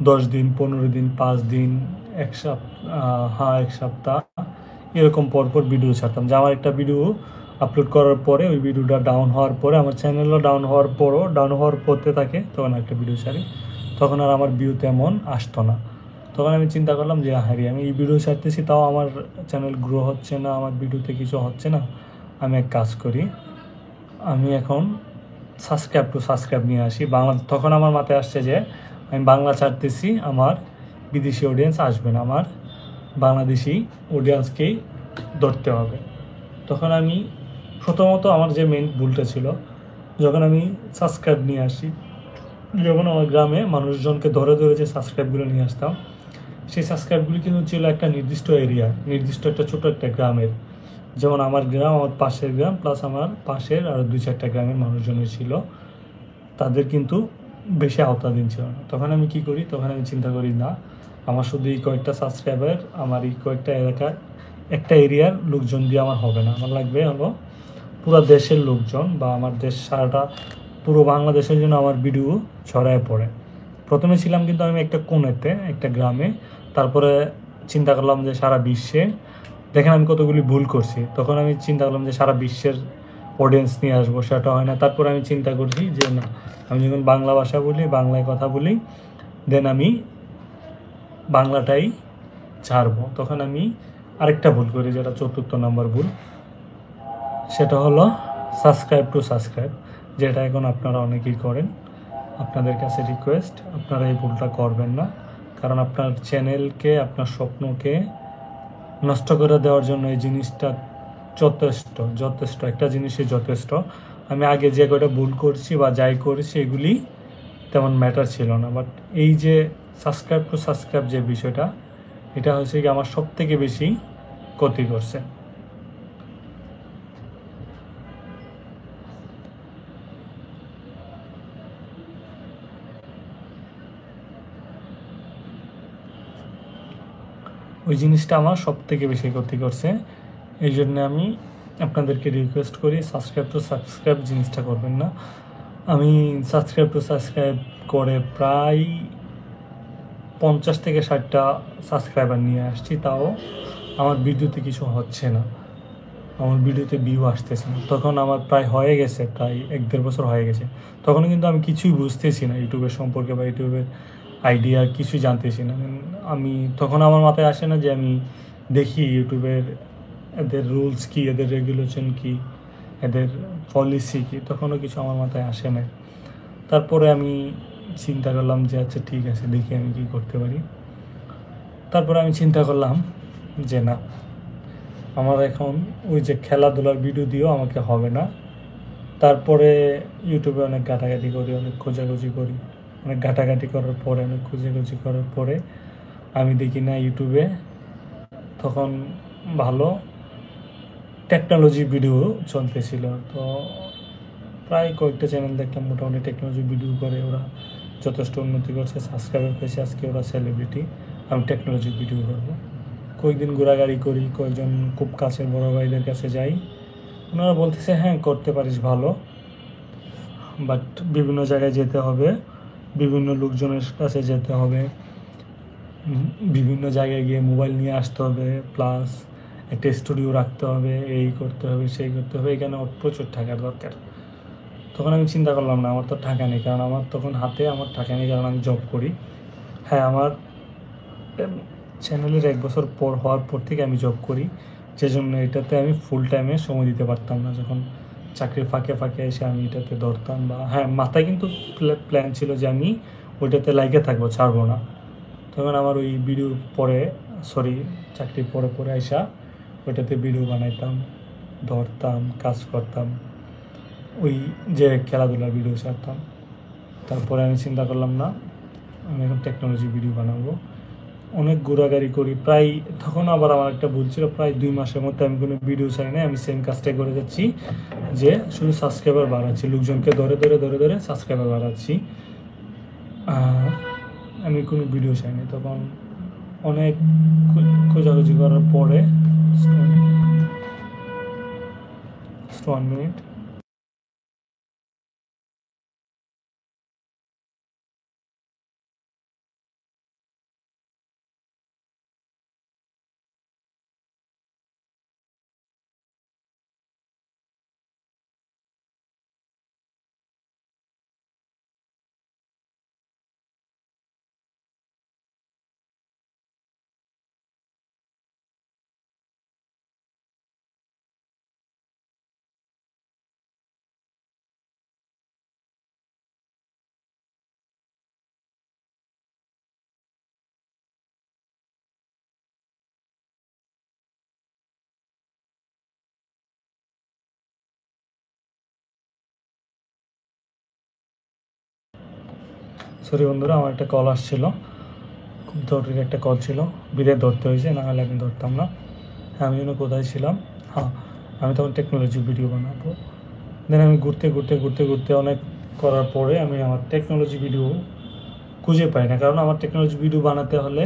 10 দিন, 15 দিন, 5 দিন, এক সপ্তাহ এরকম পরপর ভিডিও ছাড়তাম। যে আমার একটা ভিডিও আপলোড করার পরে ওই ভিডিওটা ডাউন হওয়ার পরে আমার চ্যানেলও ডাউন হওয়ার পড়তে থাকে, তখন একটা ভিডিও ছাড়ি, তখন আর আমার ভিউ তেমন আসতো না। তখন আমি চিন্তা করলাম যে হ্যাঁ আমি এই ভিডিও ছাড়তেছি, তাও আমার চ্যানেল গ্রো হচ্ছে না, আমার ভিডিওতে কিছু হচ্ছে না। আমি এক কাজ করি, আমি এখন সাবস্ক্রাইব নিয়ে আসি বাংলা। তখন আমার মাথায় আসছে যে আমি বাংলা ছাড়তেছি, আমার বিদেশি অডিয়েন্স আসবে না, আমার বাংলাদেশি অডিয়েন্সকেই ধরতে হবে। তখন আমি প্রথমত আমার যে মেন ভুলটা ছিল, যখন আমি সাবস্ক্রাইব নিয়ে আসি, যখন আমার গ্রামে মানুষজনকে ধরে ধরে যে সাবস্ক্রাইবগুলো নিয়ে আসতাম, সেই সাবস্ক্রাইবগুলি কিন্তু ছিল একটা নির্দিষ্ট এরিয়া, নির্দিষ্ট একটা ছোটো একটা গ্রামের। যেমন আমার গ্রাম, আমার পাশের গ্রাম, প্লাস আমার পাশের আরও 2-4টা গ্রামের মানুষজনের ছিল, তাদের কিন্তু বেশি আওতাধীন ছিল না। তখন আমি কি করি, তখন আমি চিন্তা করি না, আমার শুধু এই কয়েকটা সাবস্ক্রাইবার, আমার এই কয়েকটা এলাকার একটা এরিয়ার লোকজন দিয়ে আমার হবে না, আমার লাগবে হলো পুরো দেশের লোকজন, বা আমার দেশ সারাটা পুরো বাংলাদেশের জন্য আমার ভিডিও ছড়ায় পড়ে। প্রথমে ছিলাম কিন্তু আমি একটা কোণেতে, একটা গ্রামে, তারপরে চিন্তা করলাম যে সারা বিশ্বে, দেখেন আমি কতগুলি ভুল করছি। তখন আমি চিন্তা করলাম যে সারা বিশ্বের অডিয়েন্স নিয়ে আসবো, সেটা হয় না। তারপরে আমি চিন্তা করছি যে না, আমি যখন বাংলা ভাষা বলি, বাংলায় কথা বলি, দেন আমি বাংলাটাই ছাড়বো। তখন আমি আরেকটা ভুল করি, যেটা 4র্থ নম্বর ভুল, সেটা হলো সাবস্ক্রাইব, যেটা এখন আপনারা অনেকেই করেন। আপনাদের কাছে রিকোয়েস্ট, আপনারা এই ভুলটা করবেন না, কারণ আপনার চ্যানেলকে, আপনার স্বপ্নকে নষ্ট করে দেওয়ার জন্য এই জিনিসটা যথেষ্ট একটা জিনিসই যথেষ্ট। আমি আগে যে কয়টা ভুল করছি বা যাই করেছি, এগুলি তেমন ম্যাটার ছিল না, বাট এই যে সাবস্ক্রাইব যে বিষয়টা, এটা হচ্ছে কি আমার সব থেকে বেশি ক্ষতি করছে। ওই জিনিসটা আমার সব থেকে বেশি ক্ষতি করছে। এই জন্য আমি আপনাদেরকে রিকোয়েস্ট করি, সাবস্ক্রাইব জিনিসটা করবেন না। আমি সাবস্ক্রাইব করে প্রায় 50 থেকে 60টা সাবস্ক্রাইবার নিয়ে আসছি, তাও আমার ভিডিওতে কিছু হচ্ছে না, আমার ভিডিওতে ভিউ আসতেছে না। তখন আমার প্রায় হয়ে গেছে, প্রায় 1-1.5 বছর হয়ে গেছে। তখন কিন্তু আমি কিছুই বুঝতেছি না ইউটিউবের সম্পর্কে, বা ইউটিউবের আইডিয়া কিছুই জানতেছি না আমি। তখন আমার মাথায় আসে না যে আমি দেখি ইউটিউবের এদের রুলস কী, এদের রেগুলেশন কী, এদের পলিসি কী, তখনও কিছু আমার মাথায় আসে না। তারপরে আমি চিন্তা করলাম যে আচ্ছা ঠিক আছে, দেখি আমি কী করতে পারি। তারপরে আমি চিন্তা করলাম যে না, আমার এখন ওই যে খেলাধুলার ভিডিও দিয়েও আমাকে হবে না। তারপরে ইউটিউবে অনেক ঘাটাঘাটি করি, অনেক খোঁজাখুঁজি করি, অনেক ঘাটাঘাটি করার পরে, অনেক খোঁজাখুঁজি করার পরে আমি দেখি না ইউটিউবে তখন ভালো টেকনোলজি ভিডিও চলতেছিল। তো প্রায় কয়েকটা চ্যানেল দেখলাম মোটামুটি টেকনোলজি ভিডিও করে, ওরা যথেষ্ট উন্নতি করছে, সাবস্ক্রাইবার পেয়েছে, আজকে ওরা সেলিব্রিটি। আমি টেকনোলজি ভিডিও করবো, কয়েকদিন ঘোরাঘুরি করি, কয়েকজন খুব কাছের বড় ভাইদের কাছে যাই, ওনারা বলতেছে হ্যাঁ করতে পারিস ভালো, বাট বিভিন্ন জায়গায় যেতে হবে, বিভিন্ন লোকজনের কাছে যেতে হবে, বিভিন্ন জায়গায় গিয়ে মোবাইল নিয়ে আসতে হবে, প্লাস একটা স্টুডিও রাখতে হবে, এই করতে হবে, সেই করতে হবে, এখানে ওর প্রচুর টাকার দরকার। তখন আমি চিন্তা করলাম না, আমার তো টাকা নেই, কারণ আমার তখন হাতে আমার টাকা নেই, কারণ আমি জব করি। হ্যাঁ, আমার চ্যানেলের 1 বছর পর হওয়ার পর থেকে আমি জব করি, যে জন্য এটাতে আমি ফুল টাইমে সময় দিতে পারতাম না। যখন চাকরির ফাঁকে ফাঁকে এসে আমি এটাতে ধরতাম, বা হ্যাঁ মাথায় কিন্তু প্ল্যান ছিল যে আমি ওইটাতে লাইকে থাকবো, ছাড়বো না। তখন আমার ওই ভিডিও পরে, চাকরির পরে পরে আইসা ওইটাতে ভিডিও বানাইতাম, ধরতাম, কাজ করতাম, ওই যে খেলাধুলার ভিডিও ছাড়তাম। তারপরে আমি চিন্তা করলাম না, আমি এখন টেকনোলজি ভিডিও বানাবো, অনেক ঘোরাঘুরি করি প্রায়। তখন আবার আমার একটা ভুল ছিল, প্রায় 2 মাসের মধ্যে আমি কোনো ভিডিও চাই না, আমি সেম কাজটাই করে যাচ্ছি, যে শুধু সাবস্ক্রাইবার বাড়াচ্ছি, লোকজনকে ধরে ধরে ধরে ধরে সাবস্ক্রাইবার বাড়াচ্ছি, আর আমি কোনো ভিডিও চাই না। তখন অনেক খোঁজাখুঁজি করার পরে 1 মিনিট সরি বন্ধুরা, আমার একটা কল আসছিল, খুব জরুরি একটা কল ছিল, বিদায় ধরতে হয়েছে, না হলে আমি ধরতাম না। হ্যাঁ, আমি যেন কোথায় ছিলাম? হ্যাঁ, আমি তখন টেকনোলজি ভিডিও বানাবো। দেন আমি ঘুরতে ঘুরতে ঘুরতে ঘুরতে অনেক করার পরে আমি আমার টেকনোলজি ভিডিও খুঁজে পাই না, কারণ আমার টেকনোলজি ভিডিও বানাতে হলে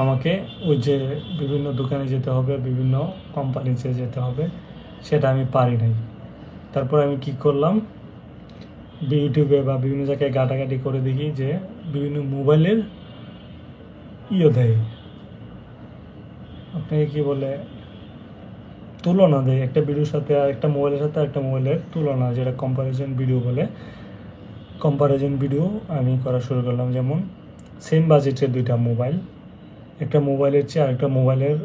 আমাকে ওই যে বিভিন্ন দোকানে যেতে হবে, বিভিন্ন কোম্পানিতে যেতে হবে, সেটা আমি পারি নাই। তারপর আমি কি করলাম, ইউটিউবে বা বিভিন্ন জায়গায় ঘাটাঘাটি করে দেখি যে বিভিন্ন মোবাইলের দেয়, আপনাকে কি বলে, তুলনা দেয় একটা ভিডিওর সাথে আর একটা মোবাইলের সাথে একটা মোবাইলের তুলনা, যেটা কম্পারিজন ভিডিও বলে। কম্পারিজন ভিডিও আমি করা শুরু করলাম, যেমন সেম বাজেটের দুইটা মোবাইল, একটা মোবাইলের চেয়ে আরেকটা মোবাইলের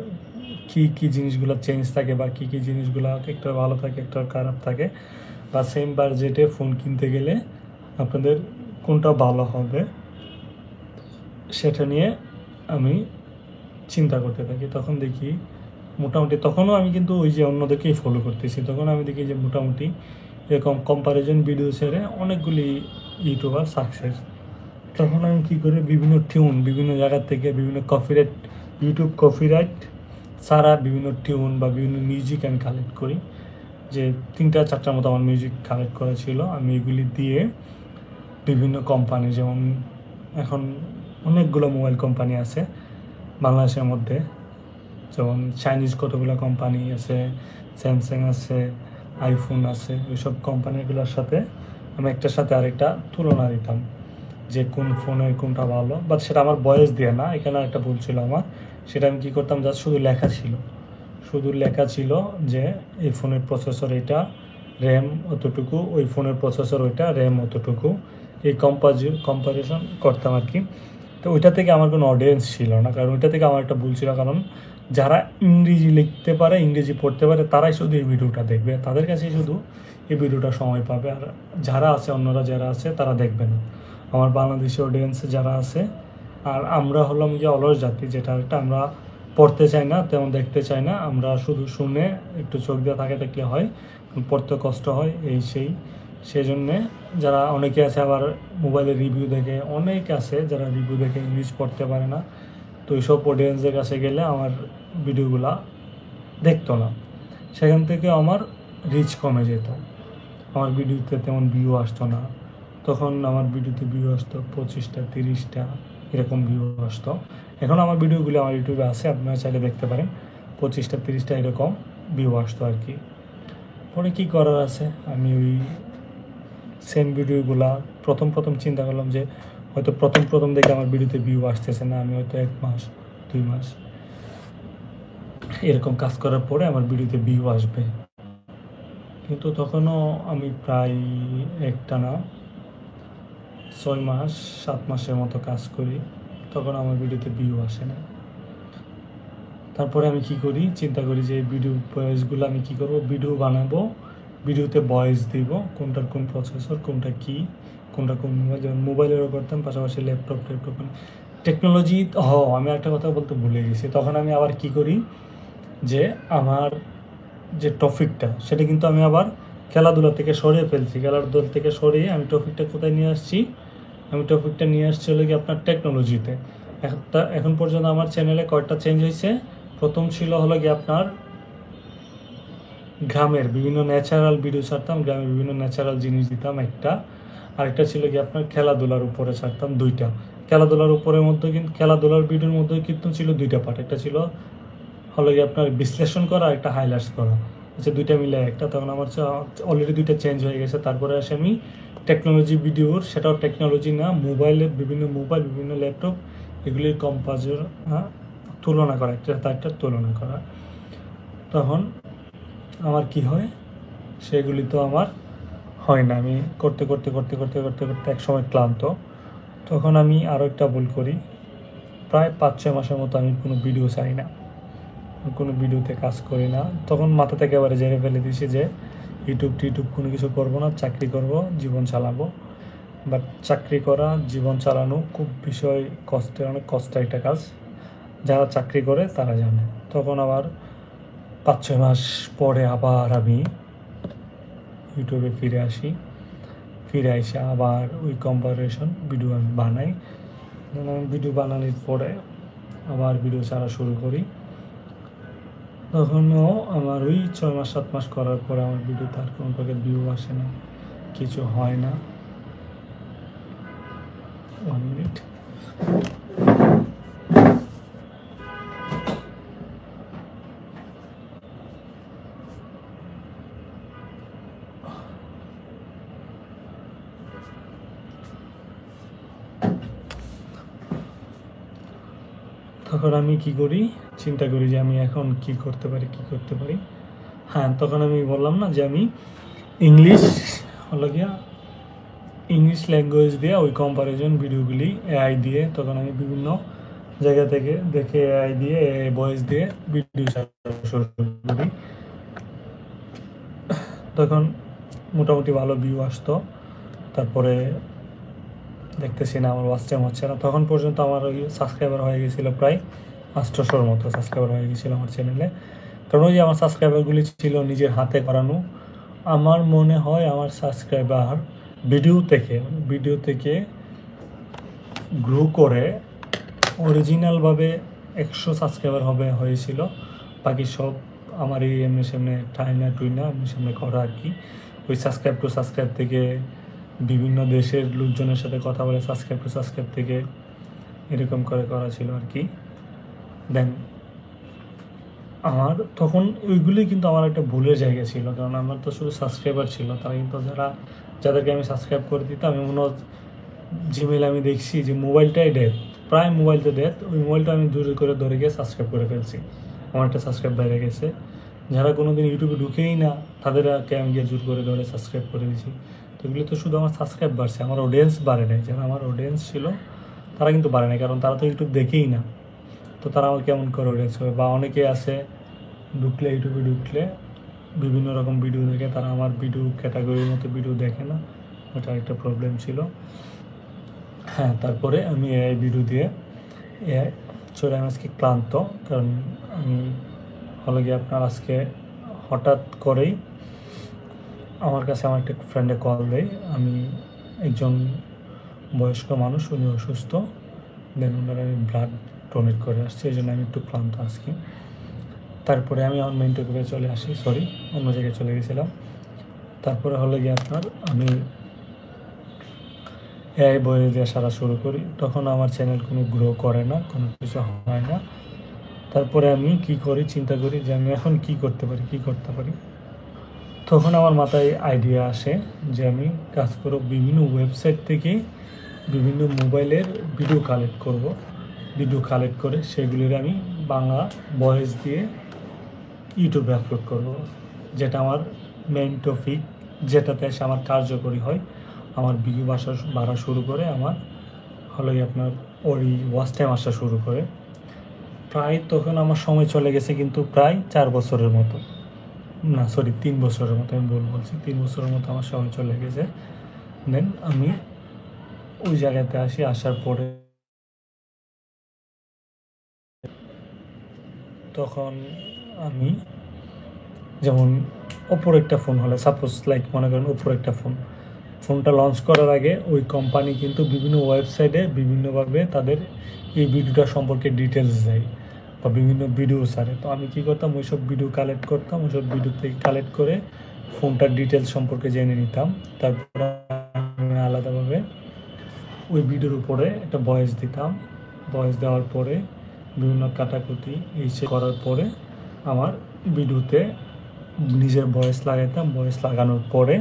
কী কী জিনিসগুলো চেঞ্জ থাকে বা কী কী জিনিসগুলো একটা ভালো থাকে একটা খারাপ থাকে, বা সেম বাজেটে ফোন কিনতে গেলে আপনাদের কোনটা ভালো হবে সেটা নিয়ে আমি চিন্তা করতে থাকি। তখন দেখি মোটামুটি, তখনও আমি কিন্তু ওই যে অন্যদেরকেই ফলো করতেছি, তখন আমি দেখি যে মোটামুটি এরকম কম্পারিজন ভিডিও ছেড়ে অনেকগুলি ইউটিউবার সাকসেস। তখন আমি কী করি, বিভিন্ন টিউন বিভিন্ন জায়গার থেকে, বিভিন্ন কপিরাইট, ইউটিউব কপিরাইট ছাড়া বিভিন্ন টিউন বা বিভিন্ন মিউজিক আমি কালেক্ট করি, যে 3-4টার মতো আমার মিউজিক কালেক্ট করা ছিল। আমি এগুলি দিয়ে বিভিন্ন কোম্পানি, যেমন এখন অনেকগুলো মোবাইল কোম্পানি আছে বাংলাদেশের মধ্যে, যেমন চাইনিজ কতগুলো কোম্পানি আছে, স্যামসাং আছে, আইফোন আছে, ওইসব কোম্পানিগুলোর সাথে আমি একটার সাথে আরেকটা তুলনা দিতাম যে কোন ফোনের কোনটা ভালো। বাট সেটা আমার বয়স দিয়ে না, এখানে একটা ভুল ছিল আমার। সেটা আমি কী করতাম, জাস্ট শুধু লেখা ছিল যে এই ফোনের প্রসেসর এটা, র্যাম অতটুকু, ওই ফোনের প্রসেসর ওইটা, র্যাম অতটুকু, এই কম্পারিজন করতাম আর কি। তো ওইটা থেকে আমার কোনো অডিয়েন্স ছিল না, কারণ ওইটা থেকে আমার একটা ভুল ছিল, কারণ যারা ইংরেজি লিখতে পারে, ইংরেজি পড়তে পারে, তারাই শুধু এই ভিডিওটা দেখবে, তাদের কাছেই শুধু এই ভিডিওটা সময় পাবে। আর যারা আছে, অন্যরা যারা আছে, তারা দেখবে না। আমার বাংলাদেশি অডিয়েন্স যারা আছে, আর আমরা হলাম যে অলস জাতি, যেটা একটা আমরা পড়তে চাই না, তেমন দেখতে চাই না, আমরা শুধু শুনে একটু চোখ দিয়ে থাকে দেখলে হয়, পড়তে কষ্ট হয়, সেই জন্যে যারা অনেকে আছে আবার মোবাইলের রিভিউ দেখে, অনেক আছে যারা রিভিউ দেখে ইংলিশ পড়তে পারে না, তো এইসব অডিয়েন্সের কাছে গেলে আমার ভিডিওগুলা দেখতো না, সেখান থেকে আমার রিচ কমে যেত, আমার ভিডিওতে তেমন ভিউ আসতো না। তখন আমার ভিডিওতে ভিউ আসতো 25টা 30টা এরকম ভিউ আসতো। এখন আমার ভিডিওগুলো আমার ইউটিউবে আছে, আপনারা চাইলে দেখতে পারেন, 25টা 30টা এরকম ভিউ আসতো আর কি। পরে কী করার আছে, আমি ওই সেম ভিডিওগুলা প্রথম চিন্তা করলাম যে হয়তো প্রথম দেখে আমার ভিডিওতে ভিউ আসতেছে না, আমি হয়তো 1 মাস 2 মাস এরকম কাজ করার পরে আমার ভিডিওতে ভিউ আসবে। কিন্তু তখনও আমি প্রায় একটানা 6 মাস 7 মাসের মতো কাজ করি, তখন আমার ভিডিওতে ভিউ আসে না। তারপরে আমি কি করি, চিন্তা করি যে ভিডিও ভয়েসগুলো আমি কি করব, ভিডিও বানাবো, ভিডিওতে ভয়েস দিব, কোনটার কোন প্রসেসর, কোনটা কি, কোনটা কোন মোবাইল, যেমন মোবাইলেরও করতাম, পাশাপাশি ল্যাপটপ টেকনোলজি। আমি একটা কথা বলতে ভুলে গেছি, তখন আমি আবার কি করি, যে আমার যে টপিকটা, সেটা কিন্তু আমি আবার খেলাধুলা থেকে সরিয়ে ফেলছি। খেলাধুলা থেকে সরিয়ে আমি টপিকটা কোথায় নিয়ে আসছি, আমি টপিকটা নিয়ে আসছি হলো কি আপনার টেকনোলজিতে। এখন পর্যন্ত আমার চ্যানেলে কয়েকটা চেঞ্জ হয়েছে। প্রথম ছিল হলো কি আপনার গ্রামের বিভিন্ন ন্যাচারাল ভিডিও ছাড়তাম, গ্রামের বিভিন্ন ন্যাচারাল জিনিস দিতাম একটা, আরেকটা ছিল কি আপনার খেলাধুলার উপরে ছাড়তাম 2টা। খেলাধুলার উপরের মধ্যে কিন্তু খেলাধুলার ভিডিওর মধ্যে কিন্তু ছিল 2টা পার্ট, একটা ছিল হলো কি আপনার বিশ্লেষণ করা, একটা হাইলাইটস করা, আচ্ছা 2টা মিলে একটা। তখন আমার অলরেডি 2টা চেঞ্জ হয়ে গেছে। তারপরে আসে আমি টেকনোলজি ভিডিওর, সেটাও টেকনোলজি না, মোবাইলের বিভিন্ন মোবাইল, বিভিন্ন ল্যাপটপ, এগুলির কম্পারিজন তুলনা করা, একটা তুলনা করা। তখন আমার কি হয়, সেগুলি তো আমার হয় না, আমি করতে করতে করতে করতে করতে করতে একসময় ক্লান্ত। তখন আমি আরও একটা ভুল করি, প্রায় 5-6 মাসের মতো আমি কোনো ভিডিও চাই না, কোনো ভিডিওতে কাজ করি না। তখন মাথা থেকে এবারে জেনে ফেলে দিয়েছি যে ইউটিউব কোনো কিছু করব না, চাকরি করব, জীবন চালাবো। বাট চাকরি করা, জীবন চালানো খুব বিষয় কষ্টের, অনেক কষ্টের একটা কাজ, যারা চাকরি করে তারা জানে। তখন আবার 5-6 মাস পরে আবার আমি ইউটিউবে ফিরে আসি। ফিরে এসে আবার ওই কম্পারিজন ভিডিও আমি বানাই। আমি ভিডিও বানানোর পরে আবার ভিডিও ছাড়া শুরু করি। তখনও আমার ওই 6 মাস 7 মাস করার পরে আমার ভিডিওতে আর কোনো প্রকার ভিউ আসে না, কিছু হয় না। 1 মিনিট। তখন আমি কি করি, চিন্তা করি যে আমি এখন কি করতে পারি। হ্যাঁ, তখন আমি বললাম না যে আমি ইংলিশ ইংলিশ ল্যাঙ্গুয়েজ দিয়ে ওই কম্পারিজন ভিডিওগুলি এআই দিয়ে, তখন আমি বিভিন্ন জায়গা থেকে দেখে এআই দিয়ে এআই ভয়েস দিয়ে ভিডিও শুরু করি। তখন মোটামুটি ভালো ভিউ আসতো। তারপরে দেখতেছি না আমার ওয়াচ টাইম হচ্ছে না। তখন পর্যন্ত আমার ওই সাবস্ক্রাইবার হয়ে গেছিলো প্রায় 800-র মতো সাবস্ক্রাইবার হয়ে গেছিলো আমার চ্যানেলে। কারণ ওই যে আমার সাবস্ক্রাইবারগুলি ছিল নিজের হাতে করানো। আমার মনে হয় আমার সাবস্ক্রাইবার ভিডিও থেকে গ্রো করে অরিজিনালভাবে 100 সাবস্ক্রাইবার হয়েছিল। বাকি সব আমার এই এমনি সামনে টুইনা এমনি সামনে করা আর কি। ওই সাবস্ক্রাইব থেকে বিভিন্ন দেশের লোকজনের সাথে কথা বলে সাবস্ক্রাইব থেকে এরকম করে করা ছিল আর কি। দেন আমার তখন ওইগুলি কিন্তু আমার একটা ভুলের জায়গা ছিল, কারণ আমার তো শুধু সাবস্ক্রাইবার ছিল। তারা কিন্তু যাদেরকে আমি সাবস্ক্রাইব করে দিতাম, এমন জিমেল আমি দেখছি যে মোবাইলটাই ডেথ, প্রায় মোবাইলটা ডেথ। ওই মোবাইলটা আমি জোরে করে ধরে গিয়ে সাবস্ক্রাইব করে ফেলছি। আমার একটা সাবস্ক্রাইব বাইরে গেছে, যারা কোনো দিন ইউটিউবে ঢুকেই না তাদেরকে আমি গিয়ে জোর করে ধরে সাবস্ক্রাইব করে দিয়েছি। তো এগুলো তো শুধু আমার সাবস্ক্রাইব বাড়ছে, আমার অডিয়েন্স বাড়ে নাই। যারা আমার অডিয়েন্স ছিল তারা কিন্তু বাড়ে নাই, কারণ তারা তো ইউটিউব দেখেই না। তো তারা আমার কেমন করে অডিয়েন্স হবে? বা অনেকে আছে ইউটিউবে ঢুকলে বিভিন্ন রকম ভিডিও দেখে, তারা আমার ভিডিও ক্যাটাগরির মতো ভিডিও দেখে না। ওটা একটা প্রবলেম ছিল। হ্যাঁ, তারপরে আমি এআই ভিডিও দিয়ে আমি আজকে ক্লান্ত, কারণ আমি আপনার আজকে হঠাৎ করেই আমার কাছে আমার একটা ফ্রেন্ডে কল দেয়। আমি একজন বয়স্ক মানুষ, উনি অসুস্থ। দেন ওনার আমি ব্লাড ডোনেট করে আসছি, এই জন্য আমি একটু ক্লান্ত আজকে। তারপরে আমি আমার মেন টপিকে চলে আসি, অন্য জায়গায় চলে গেছিলাম। তারপরে আপনার আমি এআই ভয়েস দিয়ে সারা শুরু করি। তখন আমার চ্যানেল কোনো গ্রো করে না, কোনো কিছু হয় না। তারপরে আমি চিন্তা করি যে আমি এখন কি করতে পারি। তখন আমার মাথায় আইডিয়া আসে যে আমি কাজ করব, বিভিন্ন ওয়েবসাইট থেকে বিভিন্ন মোবাইলের ভিডিও কালেক্ট করে সেগুলির আমি বাংলা ভয়েস দিয়ে ইউটিউবে আপলোড করব, যেটা আমার মেইন টপিক, যেটাতে এসে আমার কার্যকরী হয়, আমার ভিডিও বাড়া শুরু করে, আমার আপনার ওই ওয়াচ টাইম আসা শুরু করে। প্রায় তখন আমার সময় চলে গেছে কিন্তু প্রায় 4 বছরের মতো, 3 বছরের মতো, আমি বলছি 3 বছরের মতো আমার সময় চলে গেছে। দেন আমি ওই জায়গাতে আসার পরে তখন আমি যেমন ওপোর একটা ফোন হলে, সাপোজ মনে করেন ওপোর একটা ফোনটা লঞ্চ করার আগে ওই কোম্পানি কিন্তু বিভিন্ন ওয়েবসাইটে বিভিন্নভাবে তাদের এই ভিডিওটা সম্পর্কে ডিটেলস দেয় বা বিভিন্ন ভিডিও ছাড়ে। তো আমি কী করতাম, ওইসব ভিডিও কালেক্ট করতাম, ওইসব ভিডিও থেকে কালেক্ট করে ফোনটার ডিটেলস সম্পর্কে জেনে নিতাম। তারপরে আমি আলাদাভাবে ওই ভিডিওর উপরে একটা ভয়েস দিতাম। ভয়েস দেওয়ার পরে বিভিন্ন কাটাকুটি করার পরে আমার ভিডিওতে নিজের ভয়েস লাগাইতাম। ভয়েস লাগানোর পরে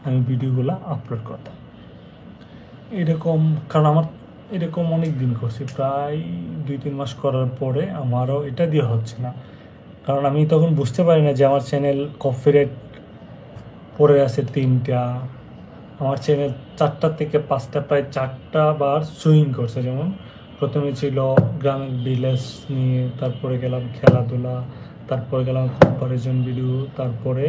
আমি ভিডিওগুলো আপলোড করতাম। কারণ আমার এরকম অনেক দিন করছি, প্রায় 2-3 মাস করার পরে আমারও এটা দিয়ে হচ্ছে না। কারণ আমি তখন বুঝতে পারি না যে আমার চ্যানেল কপিরাইট পড়ে আছে 3টা, আমার চ্যানেল 4টা থেকে 5টা, প্রায় 4টা বার সুইং করছে। যেমন প্রথমে ছিল গ্রামের ভিলেজ নিয়ে, তারপরে গেলাম খেলাধুলা, তারপরে গেলাম কম্পারিজন ভিডিও, তারপরে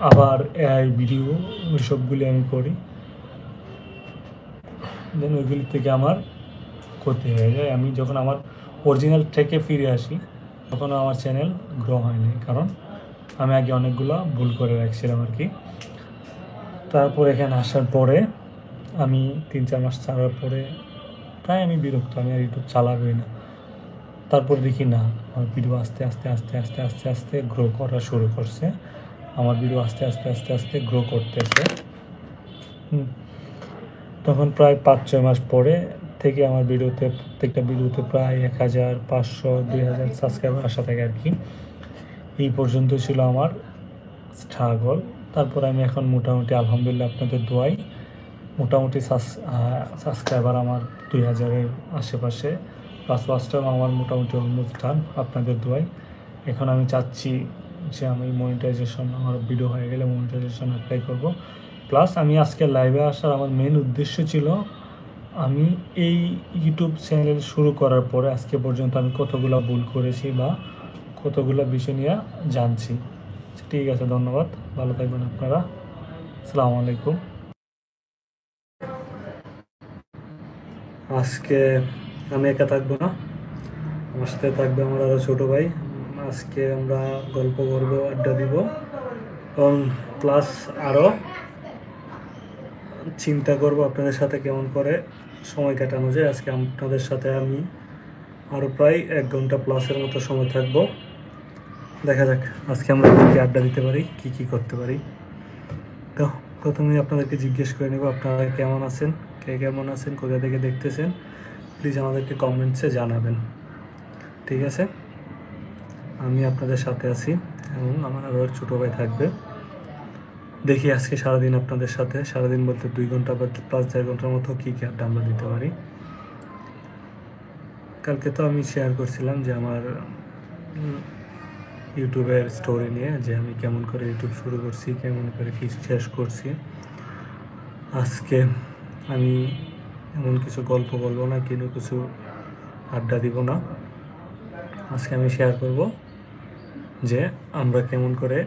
আবার এআই ভিডিও, ওইসবগুলি আমি করি। দেন ওইগুলি থেকে আমার ক্ষতি হয়ে যায়। আমি যখন আমার অরিজিনাল ট্র্যাকে ফিরে আসি তখন আমার চ্যানেল গ্রো হয়নি, কারণ আমি আগে অনেকগুলো ভুল করে রাখছিলাম আর কি। তারপর এখানে আসার পরে আমি 3-4 মাস চালার পরে প্রায় আমি বিরক্ত, আমি আর ইউটিউব চালাবই না। তারপর দেখি না, আমার ভিডিও আস্তে আস্তে আস্তে আস্তে আস্তে আস্তে গ্রো করা শুরু করছে। আমার ভিডিও আস্তে আস্তে আস্তে আস্তে গ্রো করতেছে। তখন প্রায় 5-6 মাস পরে থেকে আমার ভিডিওতে, প্রত্যেকটা ভিডিওতে প্রায় 1500-2000 সাবস্ক্রাইবার আসা থাকে আর কি। এই পর্যন্ত ছিল আমার স্ট্রাগল। তারপর আমি এখন মোটামুটি আলহামদুলিল্লাহ আপনাদের দোয়াই মোটামুটি সাবস্ক্রাইবার আমার 2000-এর আশেপাশে, প্লাস ওয়াচ টাইম আমার মোটামুটি অলমোস্ট ডান আপনাদের দোয়াই। এখন আমি চাচ্ছি যে আমি মনিটাইজেশন, আমার ভিডিও হয়ে গেলে মনিটাইজেশন অ্যাপ্লাই করব। প্লাস আমি আজকে লাইভে আসার আমার মেন উদ্দেশ্য ছিল, আমি এই ইউটিউব চ্যানেল শুরু করার পরে আজকে পর্যন্ত আমি কতগুলো ভুল করেছি বা কতগুলো বিষয় নিয়ে জানছি। ঠিক আছে, ধন্যবাদ, ভালো থাকবেন আপনারা। আসসালামু আলাইকুম। আজকে আমি একা থাকবো না, আমার সাথে থাকবে আমার আরও ছোটো ভাই। আজকে আমরা গল্প করবো, আড্ডা দিব এবং প্লাস আরও চিন্তা করব আপনাদের সাথে কেমন করে সময় কাটানো যায়। আজকে আপনাদের সাথে আমি আরও প্রায় 1 ঘন্টা প্লাসের মতো সময় থাকবো। দেখা যাক আজকে আমরা কী আড্ডা দিতে পারি, কি করতে পারি। তো প্রথমেই আপনাদেরকে জিজ্ঞেস করে নেব, আপনারা কেমন আছেন, কে কেমন আছেন, কোথা থেকে দেখতেছেন, প্লিজ আমাদেরকে কমেন্টসে জানাবেন। ঠিক আছে, আমি আপনাদের সাথে আছি এবং আমার আরও ছোটো ভাই থাকবে। দেখি আজকে সারাদিন আপনাদের সাথে, সারাদিন বলতে 2 ঘন্টা বা প্লাস 4 ঘন্টার মতো কী আড্ডা আমরা দিতে পারি। কালকে তো আমি শেয়ার করছিলাম যে আমার ইউটিউবের স্টোরি নিয়ে, যে আমি কেমন করে ইউটিউব শুরু করছি, কেমন করে কি শেষ করছি। আজকে আমি এমন কিছু গল্প বলবো না, কিন্তু কিছু আড্ডা দিব না। আজকে আমি শেয়ার করব যে আমরা কেমন করে